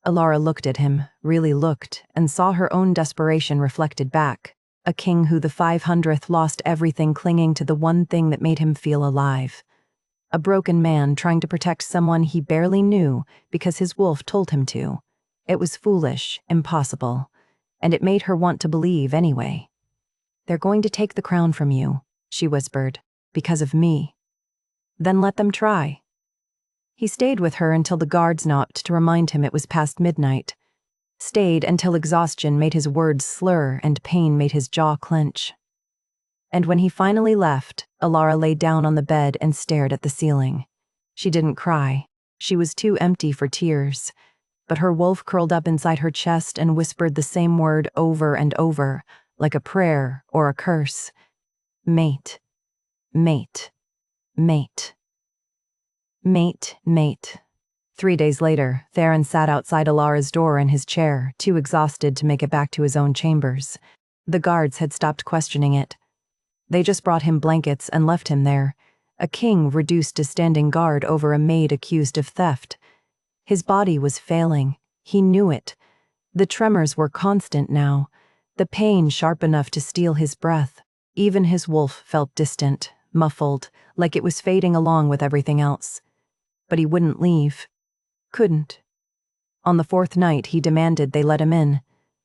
Alara looked at him, really looked, and saw her own desperation reflected back. A king who the 500th lost everything clinging to the one thing that made him feel alive. A broken man trying to protect someone he barely knew because his wolf told him to. It was foolish, impossible, and it made her want to believe anyway. They're going to take the crown from you, she whispered, because of me. Then let them try. He stayed with her until the guards knocked to remind him it was past midnight. Stayed until exhaustion made his words slur and pain made his jaw clench. And when he finally left, Alara lay down on the bed and stared at the ceiling. She didn't cry. She was too empty for tears. But her wolf curled up inside her chest and whispered the same word over and over, like a prayer or a curse. Mate. Mate. Mate. Mate. Mate. 3 days later, Theron sat outside Alara's door in his chair, too exhausted to make it back to his own chambers. The guards had stopped questioning it. They just brought him blankets and left him there, a king reduced to standing guard over a maid accused of theft. His body was failing. He knew it. The tremors were constant now, the pain sharp enough to steal his breath. Even his wolf felt distant, muffled, like it was fading along with everything else. But he wouldn't leave. Couldn't. On the 4th night, he demanded they let him in.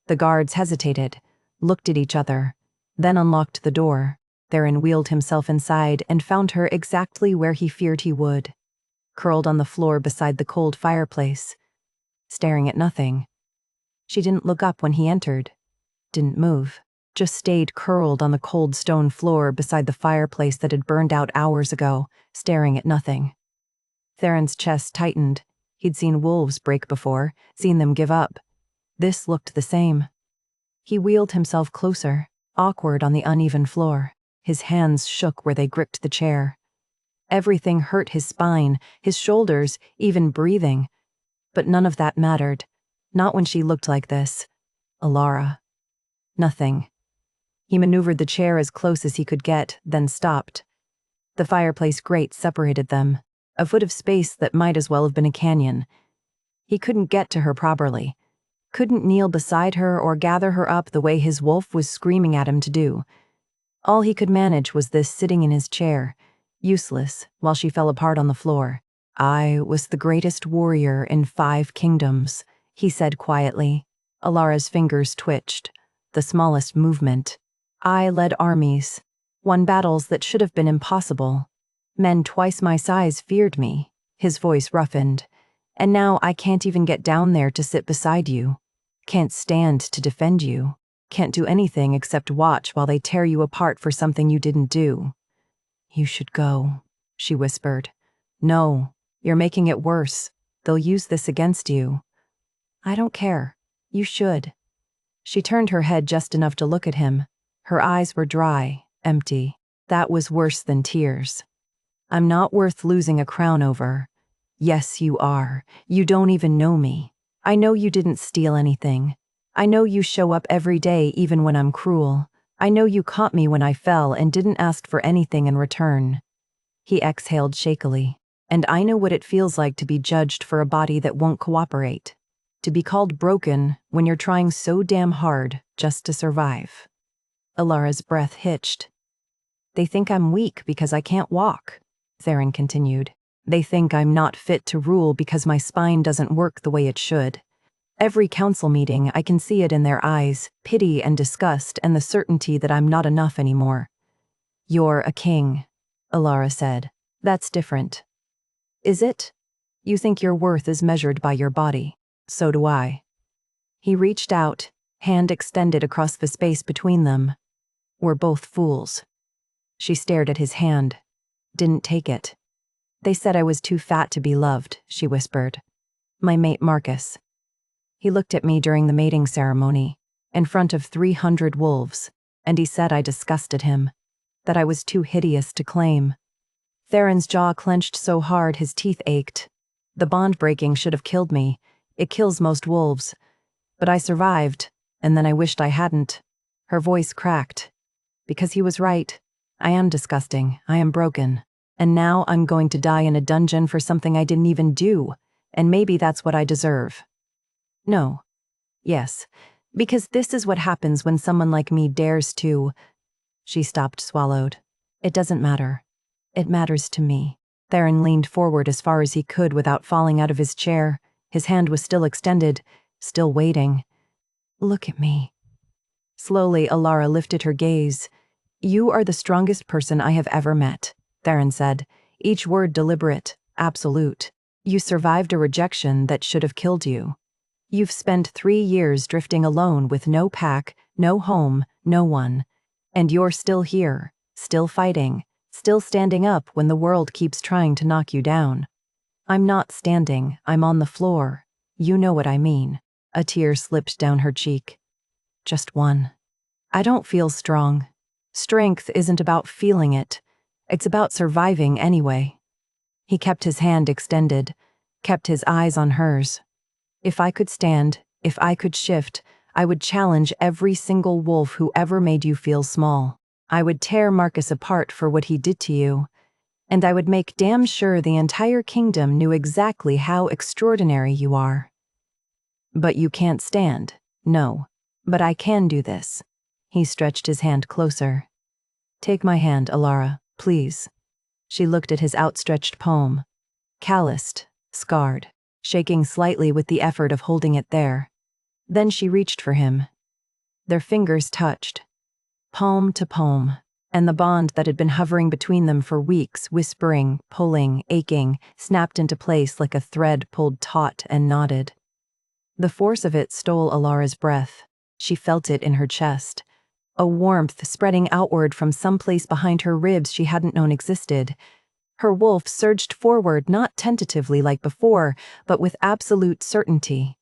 The guards hesitated, looked at each other, then unlocked the door. Theron wheeled himself inside and found her exactly where he feared he would, curled on the floor beside the cold fireplace, staring at nothing. She didn't look up when he entered, didn't move, just stayed curled on the cold stone floor beside the fireplace that had burned out hours ago, staring at nothing. Theron's chest tightened. He'd seen wolves break before, seen them give up. This looked the same. He wheeled himself closer, awkward on the uneven floor. His hands shook where they gripped the chair. Everything hurt his spine, his shoulders, even breathing. But none of that mattered. Not when she looked like this. Alara. Nothing. He maneuvered the chair as close as he could get, then stopped. The fireplace grate separated them, a foot of space that might as well have been a canyon. He couldn't get to her properly. Couldn't kneel beside her or gather her up the way his wolf was screaming at him to do. All he could manage was this sitting in his chair, useless, while she fell apart on the floor. I was the greatest warrior in 5 kingdoms, he said quietly. Alara's fingers twitched, the smallest movement. I led armies, won battles that should have been impossible. Men twice my size feared me. His voice roughened. And now I can't even get down there to sit beside you. Can't stand to defend you. Can't do anything except watch while they tear you apart for something you didn't do. You should go, she whispered. No, you're making it worse. They'll use this against you. I don't care. You should. She turned her head just enough to look at him. Her eyes were dry, empty. That was worse than tears. I'm not worth losing a crown over. Yes, you are. You don't even know me. I know you didn't steal anything. I know you show up every day even when I'm cruel. I know you caught me when I fell and didn't ask for anything in return. He exhaled shakily. And I know what it feels like to be judged for a body that won't cooperate. To be called broken when you're trying so damn hard just to survive. Alara's breath hitched. They think I'm weak because I can't walk, Theron continued. They think I'm not fit to rule because my spine doesn't work the way it should. Every council meeting, I can see it in their eyes, pity and disgust and the certainty that I'm not enough anymore. You're a king, Alara said. That's different. Is it? You think your worth is measured by your body. So do I. He reached out, hand extended across the space between them. We're both fools. She stared at his hand. Didn't take it. They said I was too fat to be loved, she whispered. My mate Marcus. He looked at me during the mating ceremony, in front of 300 wolves, and he said I disgusted him, that I was too hideous to claim. Theron's jaw clenched so hard his teeth ached. The bond breaking should have killed me. It kills most wolves. But I survived, and then I wished I hadn't. Her voice cracked. Because he was right. I am disgusting. I am broken. And now I'm going to die in a dungeon for something I didn't even do, and maybe that's what I deserve. No. Yes. Because this is what happens when someone like me dares to… She stopped, swallowed. It doesn't matter. It matters to me. Theron leaned forward as far as he could without falling out of his chair. His hand was still extended, still waiting. Look at me. Slowly, Alara lifted her gaze. You are the strongest person I have ever met, Theron said, each word deliberate, absolute. You survived a rejection that should have killed you. You've spent 3 years drifting alone with no pack, no home, no one. And you're still here, still fighting, still standing up when the world keeps trying to knock you down. I'm not standing, I'm on the floor. You know what I mean. A tear slipped down her cheek. Just one. I don't feel strong. Strength isn't about feeling it. It's about surviving anyway. He kept his hand extended, kept his eyes on hers. If I could stand, if I could shift, I would challenge every single wolf who ever made you feel small. I would tear Marcus apart for what he did to you. And I would make damn sure the entire kingdom knew exactly how extraordinary you are. But you can't stand. No. But I can do this. He stretched his hand closer. Take my hand, Alara, please. She looked at his outstretched palm. Calloused, scarred, shaking slightly with the effort of holding it there. Then she reached for him. Their fingers touched. Palm to palm, and the bond that had been hovering between them for weeks, whispering, pulling, aching, snapped into place like a thread pulled taut and knotted. The force of it stole Alara's breath. She felt it in her chest. A warmth spreading outward from someplace behind her ribs she hadn't known existed. Her wolf surged forward, not tentatively like before, but with absolute certainty.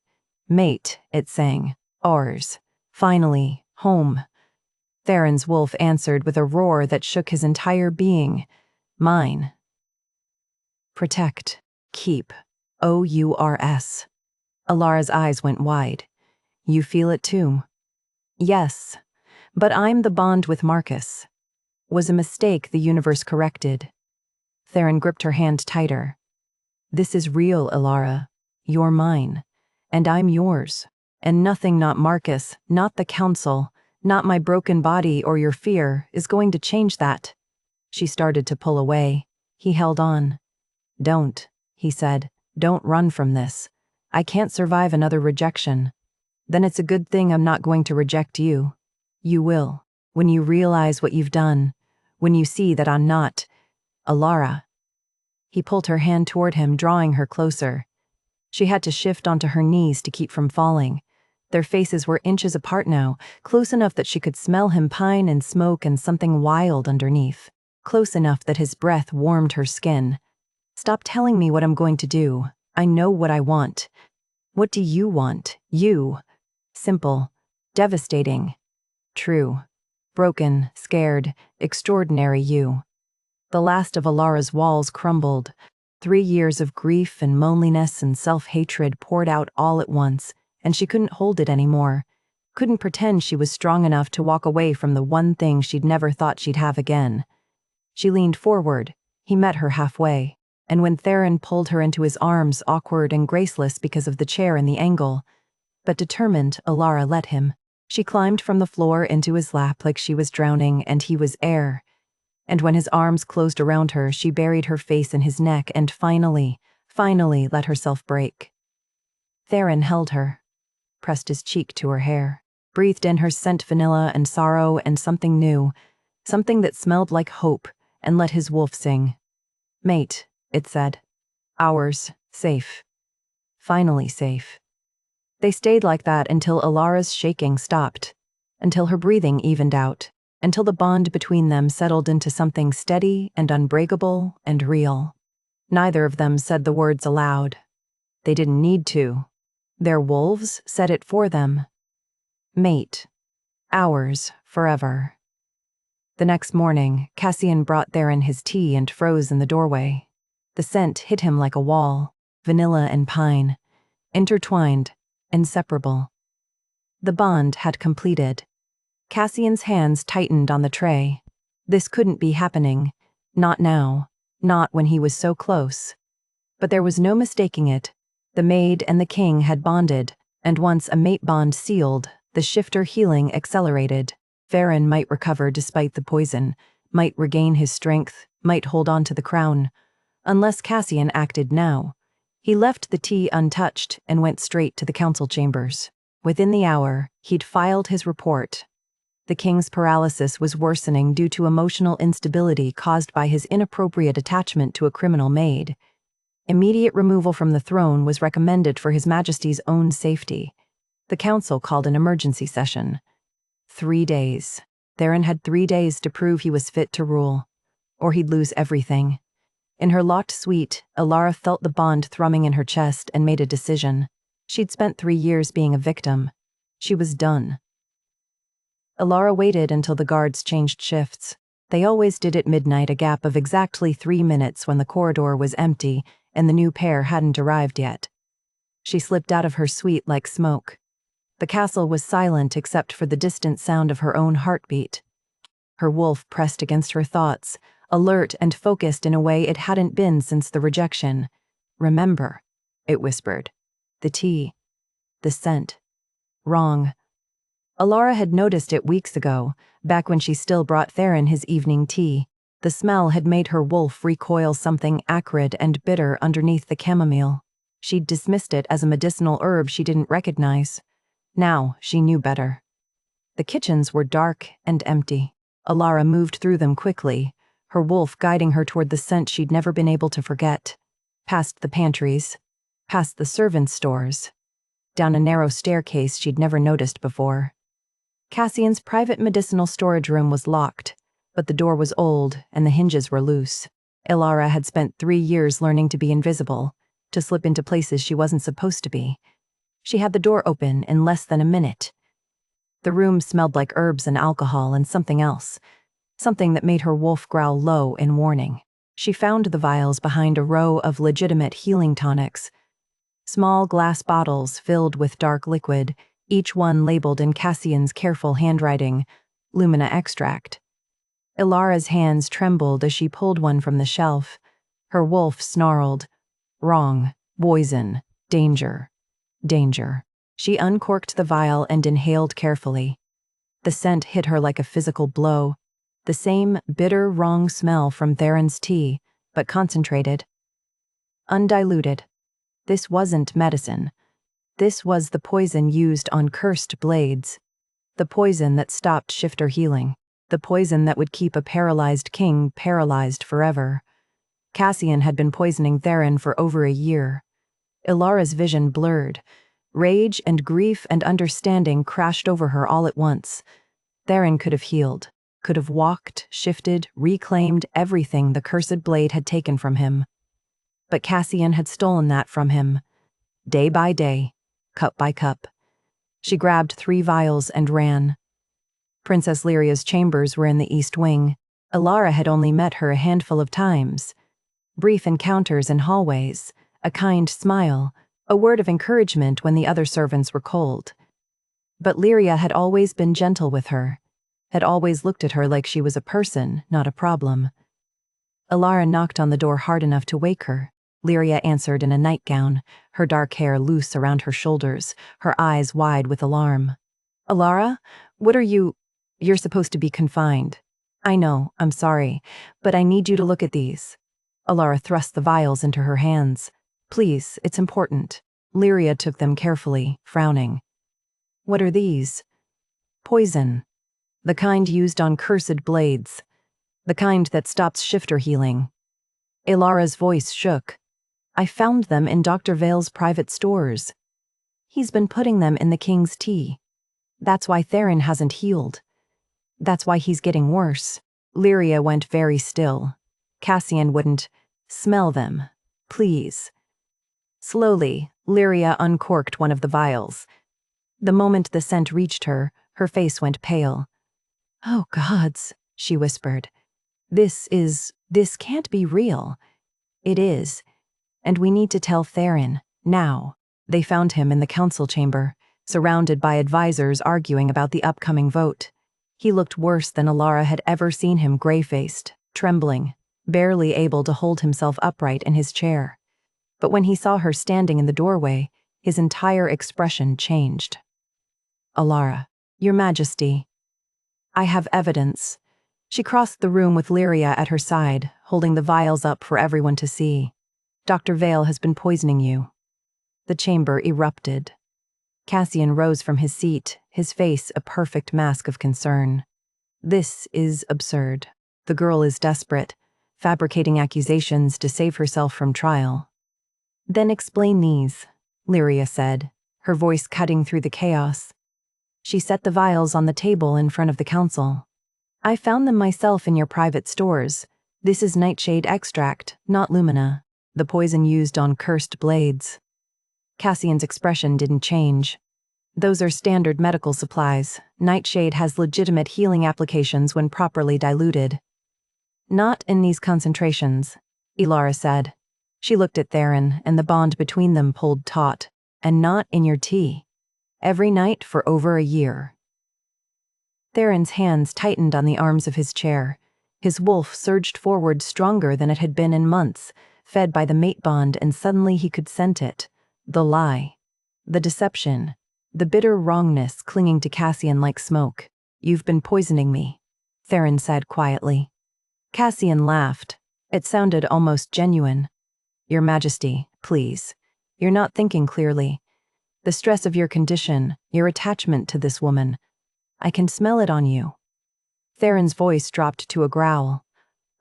Mate, it sang. Ours. Finally, home. Theron's wolf answered with a roar that shook his entire being. Mine. Protect. Keep. OURS. Alara's eyes went wide. You feel it too? Yes. But I'm the bond with Marcus. Was a mistake the universe corrected. Theron gripped her hand tighter. This is real, Alara. You're mine. And I'm yours. And nothing, not Marcus, not the council, not my broken body or your fear, is going to change that. She started to pull away. He held on. Don't, he said. Don't run from this. I can't survive another rejection. Then it's a good thing I'm not going to reject you. You will, when you realize what you've done, when you see that I'm not… Alara. He pulled her hand toward him, drawing her closer. She had to shift onto her knees to keep from falling. Their faces were inches apart now, close enough that she could smell him pine and smoke and something wild underneath. Close enough that his breath warmed her skin. "Stop telling me what I'm going to do. I know what I want." "What do you want? You?" Simple. Devastating. True. Broken, scared, extraordinary you. The last of Alara's walls crumbled. 3 years of grief and loneliness and self-hatred poured out all at once, and she couldn't hold it anymore. Couldn't pretend she was strong enough to walk away from the one thing she'd never thought she'd have again. She leaned forward. He met her halfway, and when Theron pulled her into his arms, awkward and graceless because of the chair and the angle, but determined, Alara let him. She climbed from the floor into his lap like she was drowning and he was air. And when his arms closed around her, she buried her face in his neck and finally let herself break. Theron held her, pressed his cheek to her hair, breathed in her scent vanilla and sorrow and something new, something that smelled like hope, and let his wolf sing. "Mate," it said. "Ours, safe. Finally safe." They stayed like that until Alara's shaking stopped, until her breathing evened out, until the bond between them settled into something steady and unbreakable and real. Neither of them said the words aloud. They didn't need to. Their wolves said it for them. Mate. Ours, forever. The next morning, Cassian brought Theron his tea and froze in the doorway. The scent hit him like a wall, vanilla and pine, intertwined, inseparable. The bond had completed. Cassian's hands tightened on the tray. This couldn't be happening. Not now. Not when he was so close. But there was no mistaking it. The maid and the king had bonded, and once a mate bond sealed, the shifter healing accelerated. Theron might recover despite the poison, might regain his strength, might hold on to the crown. Unless Cassian acted now. He left the tea untouched and went straight to the council chambers. Within the hour, he'd filed his report. The king's paralysis was worsening due to emotional instability caused by his inappropriate attachment to a criminal maid. Immediate removal from the throne was recommended for His Majesty's own safety. The council called an emergency session. 3 days. Theron had 3 days to prove he was fit to rule, or he'd lose everything. In her locked suite, Alara felt the bond thrumming in her chest and made a decision. She'd spent 3 years being a victim. She was done. Alara waited until the guards changed shifts. They always did at midnight, a gap of exactly 3 minutes when the corridor was empty and the new pair hadn't arrived yet. She slipped out of her suite like smoke. The castle was silent except for the distant sound of her own heartbeat. Her wolf pressed against her thoughts, alert and focused in a way it hadn't been since the rejection. "Remember," it whispered. "The tea. The scent. Wrong." Alara had noticed it weeks ago, back when she still brought Theron his evening tea. The smell had made her wolf recoil something acrid and bitter underneath the chamomile. She'd dismissed it as a medicinal herb she didn't recognize. Now she knew better. The kitchens were dark and empty. Alara moved through them quickly, her wolf guiding her toward the scent she'd never been able to forget. Past the pantries, past the servants' stores, down a narrow staircase she'd never noticed before. Cassian's private medicinal storage room was locked, but the door was old and the hinges were loose. Alara had spent 3 years learning to be invisible, to slip into places she wasn't supposed to be. She had the door open in less than a minute. The room smelled like herbs and alcohol and something else, something that made her wolf growl low in warning. She found the vials behind a row of legitimate healing tonics. Small glass bottles filled with dark liquid, each one labeled in Cassian's careful handwriting, Lumina extract. Alara's hands trembled as she pulled one from the shelf. Her wolf snarled, "Wrong, poison, danger, danger." She uncorked the vial and inhaled carefully. The scent hit her like a physical blow. The same bitter, wrong smell from Theron's tea, but concentrated. Undiluted. This wasn't medicine. This was the poison used on cursed blades. The poison that stopped shifter healing. The poison that would keep a paralyzed king paralyzed forever. Cassian had been poisoning Theron for over a year. Ilara's vision blurred. Rage and grief and understanding crashed over her all at once. Theron could have healed, could have walked, shifted, reclaimed everything the cursed blade had taken from him. But Cassian had stolen that from him. Day by day, cup by cup. She grabbed 3 vials and ran. Princess Lyria's chambers were in the east wing. Ilara had only met her a handful of times. Brief encounters in hallways, a kind smile, a word of encouragement when the other servants were cold. But Lyria had always been gentle with her, had always looked at her like she was a person, not a problem. Ilara knocked on the door hard enough to wake her. Lyria answered in a nightgown, her dark hair loose around her shoulders, her eyes wide with alarm. "Ilara, what are you— You're supposed to be confined." "I know, I'm sorry, but I need you to look at these." Ilara thrust the vials into her hands. "Please, it's important." Lyria took them carefully, frowning. "What are these?" "Poison. The kind used on cursed blades. The kind that stops shifter healing." Ilara's voice shook. "I found them in Dr. Vale's private stores. He's been putting them in the king's tea. That's why Theron hasn't healed. That's why he's getting worse." Lyria went very still. "Cassian wouldn't— Smell them, please." Slowly, Lyria uncorked one of the vials. The moment the scent reached her, her face went pale. "Oh gods," she whispered. This can't be real." "It is. And we need to tell Theron, now." They found him in the council chamber, surrounded by advisors arguing about the upcoming vote. He looked worse than Ilara had ever seen him, gray-faced, trembling, barely able to hold himself upright in his chair. But when he saw her standing in the doorway, his entire expression changed. "Ilara, Your Majesty, I have evidence." She crossed the room with Lyria at her side, holding the vials up for everyone to see. "Dr. Vale has been poisoning you." The chamber erupted. Cassian rose from his seat, his face a perfect mask of concern. "This is absurd. The girl is desperate, fabricating accusations to save herself from trial." "Then explain these," Lyria said, her voice cutting through the chaos. She set the vials on the table in front of the council. "I found them myself in your private stores. This is nightshade extract, not lumina, the poison used on cursed blades." Cassian's expression didn't change. "Those are standard medical supplies. Nightshade has legitimate healing applications when properly diluted." "Not in these concentrations," Ilara said. She looked at Theron, and the bond between them pulled taut. "And not in your tea. Every night for over a year." Theron's hands tightened on the arms of his chair. His wolf surged forward stronger than it had been in months, fed by the mate bond, and suddenly he could scent it. The lie. The deception. The bitter wrongness clinging to Cassian like smoke. "You've been poisoning me," Theron said quietly. Cassian laughed. It sounded almost genuine. "Your Majesty, please. You're not thinking clearly. The stress of your condition, your attachment to this woman. I can smell it on you." Theron's voice dropped to a growl.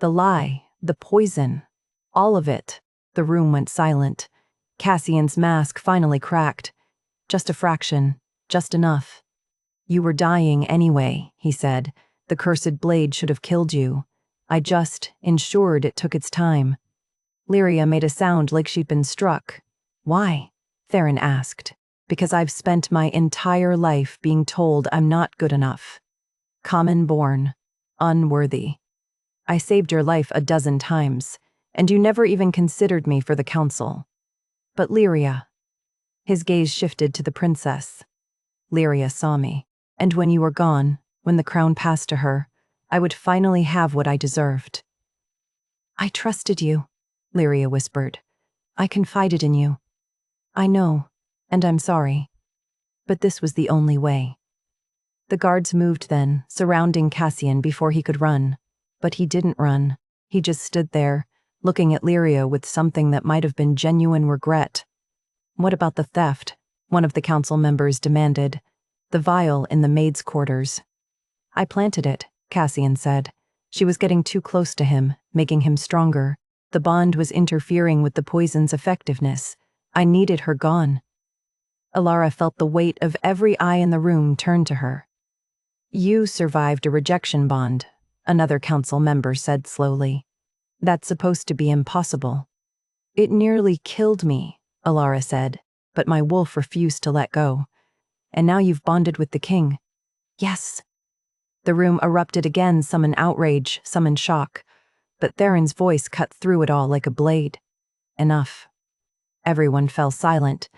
"The lie, the poison, all of it." The room went silent. Cassian's mask finally cracked. "Just a fraction, just enough." "You were dying anyway," he said. "The cursed blade should have killed you. I just ensured it took its time." Lyria made a sound like she'd been struck. "Why?" Theron asked. "Because I've spent my entire life being told I'm not good enough. Common-born. Unworthy. I saved your life a dozen times, and you never even considered me for the council. But Lyria." His gaze shifted to the princess. "Lyria saw me. And when you were gone, when the crown passed to her, I would finally have what I deserved." "I trusted you," Lyria whispered. "I confided in you. I know, and I'm sorry. But this was the only way." The guards moved then, surrounding Cassian before he could run. But he didn't run. He just stood there, looking at Lyria with something that might have been genuine regret. "What about the theft?" one of the council members demanded. "The vial in the maid's quarters." "I planted it," Cassian said. "She was getting too close to him, making him stronger. The bond was interfering with the poison's effectiveness. I needed her gone. Alara felt the weight of every eye in the room turn to her. You survived a rejection bond, another council member said slowly. That's supposed to be impossible. It nearly killed me, Alara said, but my wolf refused to let go. And now you've bonded with the king. Yes. The room erupted again, some in outrage, some in shock, but Theron's voice cut through it all like a blade. Enough. Everyone fell silent.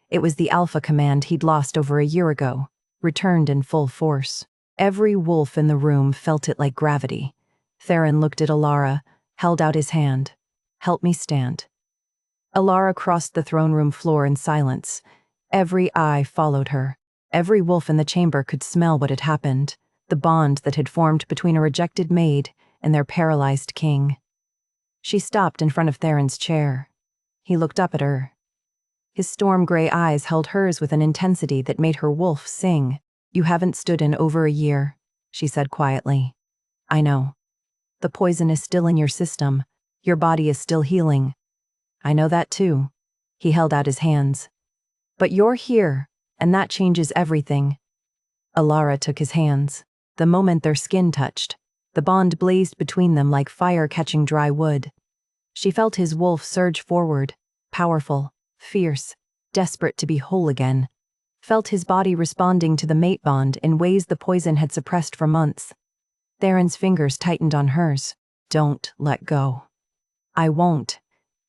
It was the Alpha command he'd lost over a year ago, returned in full force. Every wolf in the room felt it like gravity. Theron looked at Alara, held out his hand. Help me stand. Alara crossed the throne room floor in silence. Every eye followed her. Every wolf in the chamber could smell what had happened, the bond that had formed between a rejected maid and their paralyzed king. She stopped in front of Theron's chair. He looked up at her. His storm-gray eyes held hers with an intensity that made her wolf sing. You haven't stood in over a year, she said quietly. I know. The poison is still in your system. Your body is still healing. I know that too. He held out his hands. But you're here, and that changes everything. Alara took his hands. The moment their skin touched, the bond blazed between them like fire catching dry wood. She felt his wolf surge forward, powerful, fierce, desperate to be whole again. Felt his body responding to the mate bond in ways the poison had suppressed for months. Theron's fingers tightened on hers. Don't let go. I won't.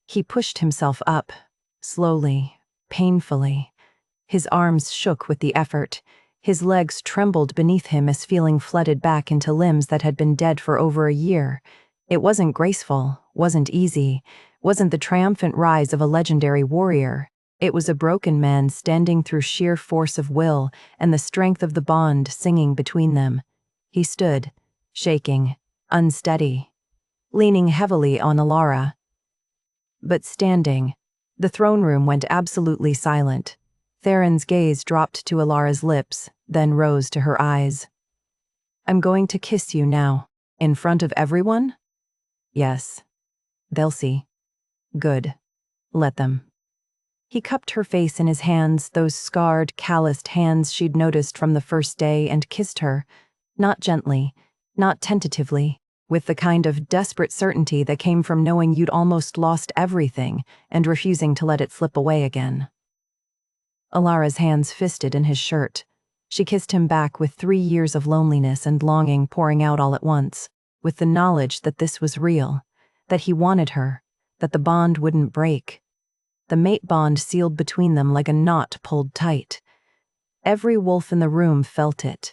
He pushed himself up, slowly, painfully. His arms shook with the effort. His legs trembled beneath him as feeling flooded back into limbs that had been dead for over a year. It wasn't graceful, wasn't easy, wasn't the triumphant rise of a legendary warrior. It was a broken man standing through sheer force of will and the strength of the bond singing between them. He stood, shaking, unsteady, leaning heavily on Alara. But standing, the throne room went absolutely silent. Theron's gaze dropped to Alara's lips, then rose to her eyes. I'm going to kiss you now. In front of everyone? Yes. They'll see. Good. Let them. He cupped her face in his hands, those scarred, calloused hands she'd noticed from the first day, and kissed her, not gently, not tentatively, with the kind of desperate certainty that came from knowing you'd almost lost everything and refusing to let it slip away again. Alara's hands fisted in his shirt. She kissed him back with 3 years of loneliness and longing pouring out all at once, with the knowledge that this was real, that he wanted her, that the bond wouldn't break. The mate bond sealed between them like a knot pulled tight. Every wolf in the room felt it,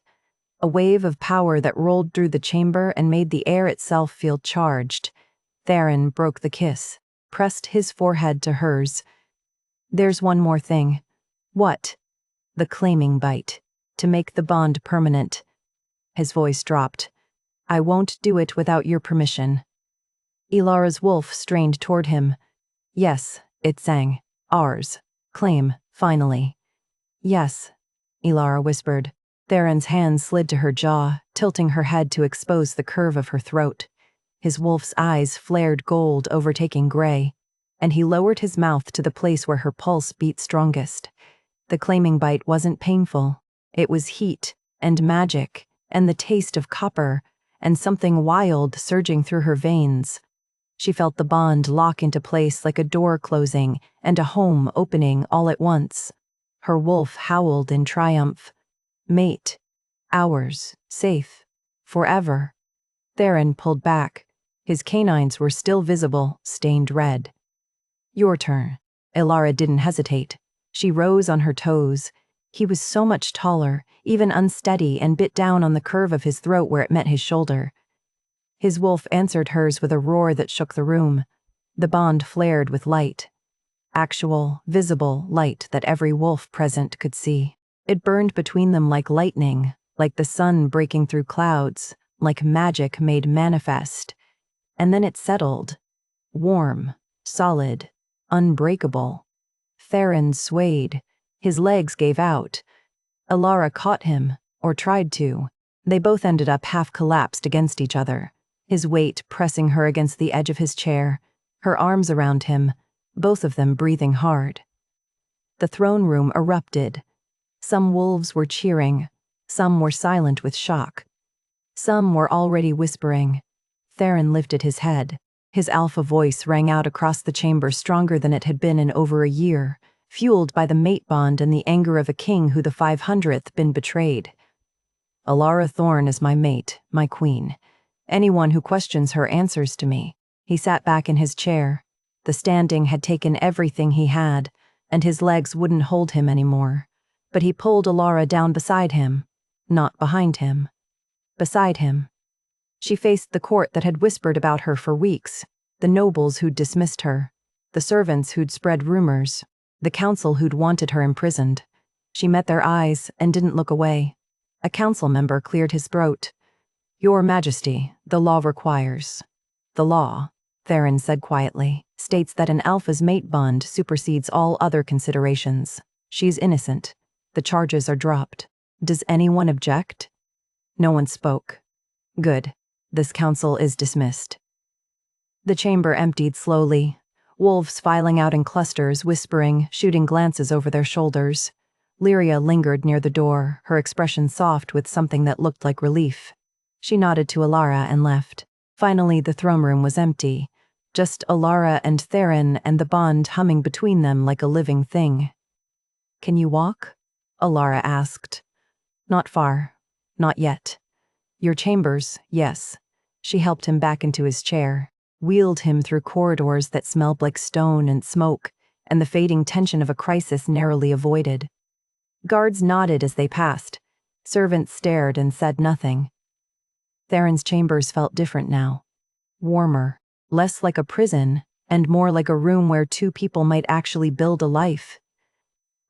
a wave of power that rolled through the chamber and made the air itself feel charged. Theron broke the kiss, pressed his forehead to hers. There's one more thing. What? The claiming bite, to make the bond permanent. His voice dropped. I won't do it without your permission. Alara's wolf strained toward him. Yes, it sang. Ours. Claim, finally. Yes, Alara whispered. Theron's hand slid to her jaw, tilting her head to expose the curve of her throat. His wolf's eyes flared gold, overtaking gray, and he lowered his mouth to the place where her pulse beat strongest. The claiming bite wasn't painful. It was heat, and magic, and the taste of copper, and something wild surging through her veins. She felt the bond lock into place like a door closing and a home opening all at once. Her wolf howled in triumph. Mate. Ours. Safe. Forever. Theron pulled back. His canines were still visible, stained red. Your turn. Alara didn't hesitate. She rose on her toes. He was so much taller, even unsteady, and bit down on the curve of his throat where it met his shoulder. His wolf answered hers with a roar that shook the room. The bond flared with light. Actual, visible light that every wolf present could see. It burned between them like lightning, like the sun breaking through clouds, like magic made manifest. And then it settled. Warm, solid, unbreakable. Theron swayed. His legs gave out. Alara caught him, or tried to. They both ended up half collapsed against each other, his weight pressing her against the edge of his chair, her arms around him, both of them breathing hard. The throne room erupted. Some wolves were cheering, some were silent with shock. Some were already whispering. Theron lifted his head. His alpha voice rang out across the chamber stronger than it had been in over a year, fueled by the mate bond and the anger of a king who the 500th been betrayed. Alara Thorne is my mate, my queen. Anyone who questions her answers to me. He sat back in his chair. The standing had taken everything he had, and his legs wouldn't hold him anymore. But he pulled Alara down beside him, not behind him. Beside him. She faced the court that had whispered about her for weeks, the nobles who'd dismissed her, the servants who'd spread rumors, the council who'd wanted her imprisoned. She met their eyes and didn't look away. A council member cleared his throat. "Your Majesty, the law requires." "The law," Theron said quietly, "states that an alpha's mate bond supersedes all other considerations. She's innocent. The charges are dropped. Does anyone object?" No one spoke. "Good. This council is dismissed." The chamber emptied slowly, wolves filing out in clusters, whispering, shooting glances over their shoulders. Lyria lingered near the door, her expression soft with something that looked like relief. She nodded to Alara and left. Finally, the throne room was empty. Just Alara and Theron and the bond humming between them like a living thing. "Can you walk?" Alara asked. "Not far. Not yet. Your chambers, yes." She helped him back into his chair, wheeled him through corridors that smelled like stone and smoke, and the fading tension of a crisis narrowly avoided. Guards nodded as they passed. Servants stared and said nothing. Theron's chambers felt different now. Warmer, less like a prison, and more like a room where two people might actually build a life.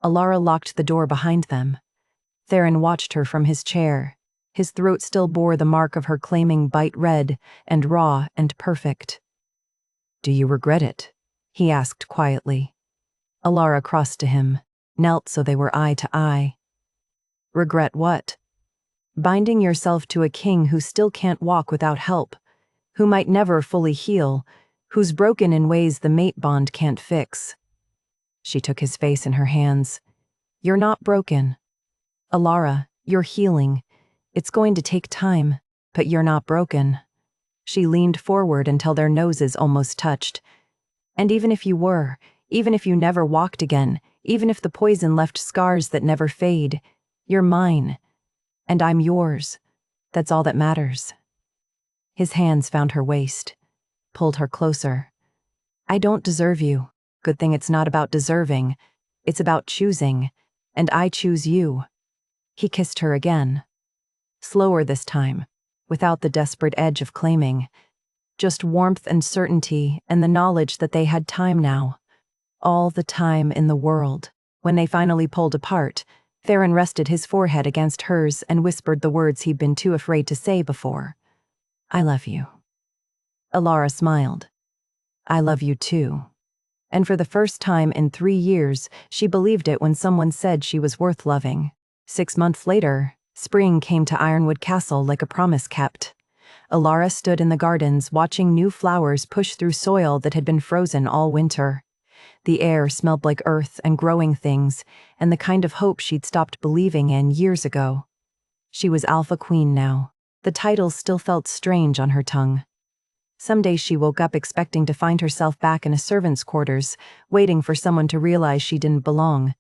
Alara locked the door behind them. Theron watched her from his chair. His throat still bore the mark of her claiming bite red and raw and perfect. "Do you regret it?" he asked quietly. Alara crossed to him, knelt so they were eye to eye. "Regret what?" "Binding yourself to a king who still can't walk without help, who might never fully heal, who's broken in ways the mate bond can't fix." She took his face in her hands. "You're not broken. Alara, you're healing. It's going to take time, but you're not broken." She leaned forward until their noses almost touched. "And even if you were, even if you never walked again, even if the poison left scars that never fade, you're mine. And I'm yours. That's all that matters." His hands found her waist, pulled her closer. "I don't deserve you. Good thing it's not about deserving. It's about choosing. And I choose you." He kissed her again. Slower this time, without the desperate edge of claiming. Just warmth and certainty and the knowledge that they had time now. All the time in the world. When they finally pulled apart, Theron rested his forehead against hers and whispered the words he'd been too afraid to say before. "I love you." Alara smiled. "I love you too." And for the first time in 3 years, she believed it when someone said she was worth loving. 6 months later, spring came to Ironwood Castle like a promise kept. Alara stood in the gardens watching new flowers push through soil that had been frozen all winter. The air smelled like earth and growing things, and the kind of hope she'd stopped believing in years ago. She was Alpha Queen now. The title still felt strange on her tongue. Some days she woke up expecting to find herself back in a servant's quarters, waiting for someone to realize she didn't belong.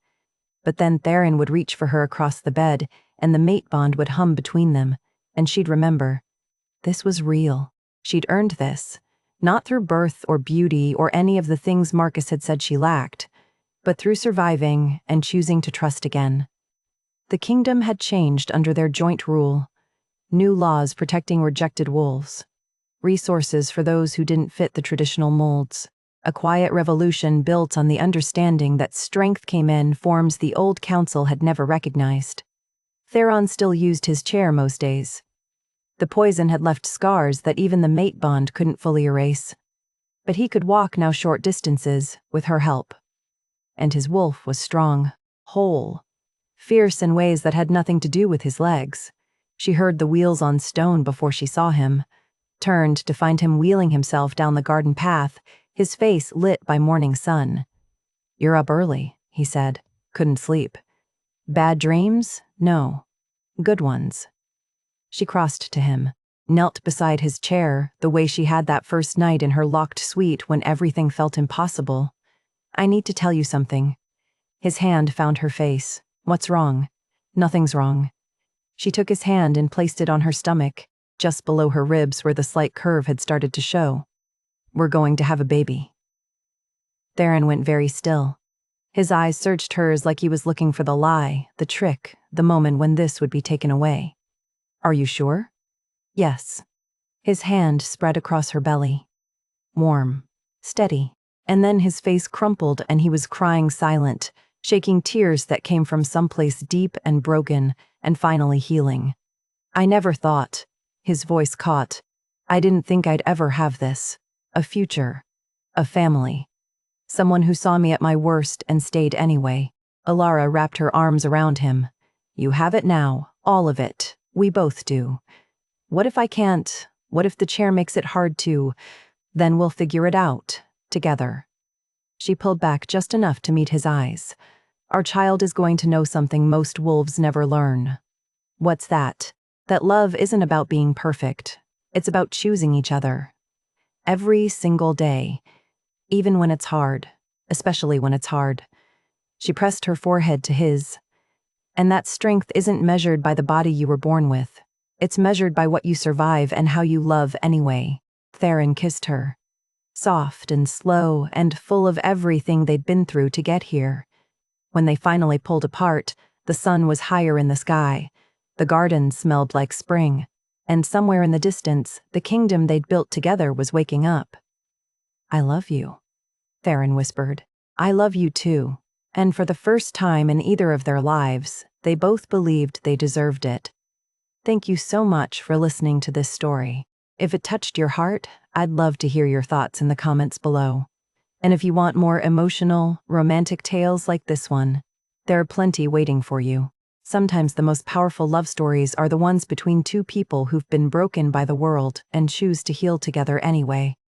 But then Theron would reach for her across the bed, and the mate bond would hum between them, and she'd remember. This was real. She'd earned this. Not through birth or beauty or any of the things Marcus had said she lacked, but through surviving and choosing to trust again. The kingdom had changed under their joint rule. New laws protecting rejected wolves. Resources for those who didn't fit the traditional molds. A quiet revolution built on the understanding that strength came in forms the old council had never recognized. Theron still used his chair most days. The poison had left scars that even the mate bond couldn't fully erase. But he could walk now short distances, with her help. And his wolf was strong, whole, fierce in ways that had nothing to do with his legs. She heard the wheels on stone before she saw him, turned to find him wheeling himself down the garden path, his face lit by morning sun. "You're up early," he said. couldn't sleep. Bad dreams? No. Good ones. She crossed to him, knelt beside his chair, the way she had that first night in her locked suite when everything felt impossible. I need to tell you something. His hand found her face. What's wrong? Nothing's wrong. She took his hand and placed it on her stomach, just below her ribs where the slight curve had started to show. We're going to have a baby. Theron went very still. His eyes searched hers like he was looking for the lie, the trick, the moment when this would be taken away. Are you sure? Yes. His hand spread across her belly. Warm. Steady. And then his face crumpled and he was crying silent, shaking tears that came from someplace deep and broken, and finally healing. I never thought. His voice caught. I didn't think I'd ever have this. A future. A family. Someone who saw me at my worst and stayed anyway. Alara wrapped her arms around him. You have it now, all of it. We both do. What if I can't? What if the chair makes it hard to? Then we'll figure it out, together. She pulled back just enough to meet his eyes. Our child is going to know something most wolves never learn. What's that? That love isn't about being perfect. It's about choosing each other. Every single day. Even when it's hard. Especially when it's hard. She pressed her forehead to his. And that strength isn't measured by the body you were born with. It's measured by what you survive and how you love anyway. Theron kissed her. Soft and slow and full of everything they'd been through to get here. When they finally pulled apart, the sun was higher in the sky. The garden smelled like spring. And somewhere in the distance, the kingdom they'd built together was waking up. I love you, Theron whispered. I love you too. And for the first time in either of their lives, they both believed they deserved it. Thank you so much for listening to this story. If it touched your heart, I'd love to hear your thoughts in the comments below. And if you want more emotional, romantic tales like this one, there are plenty waiting for you. Sometimes the most powerful love stories are the ones between two people who've been broken by the world and choose to heal together anyway.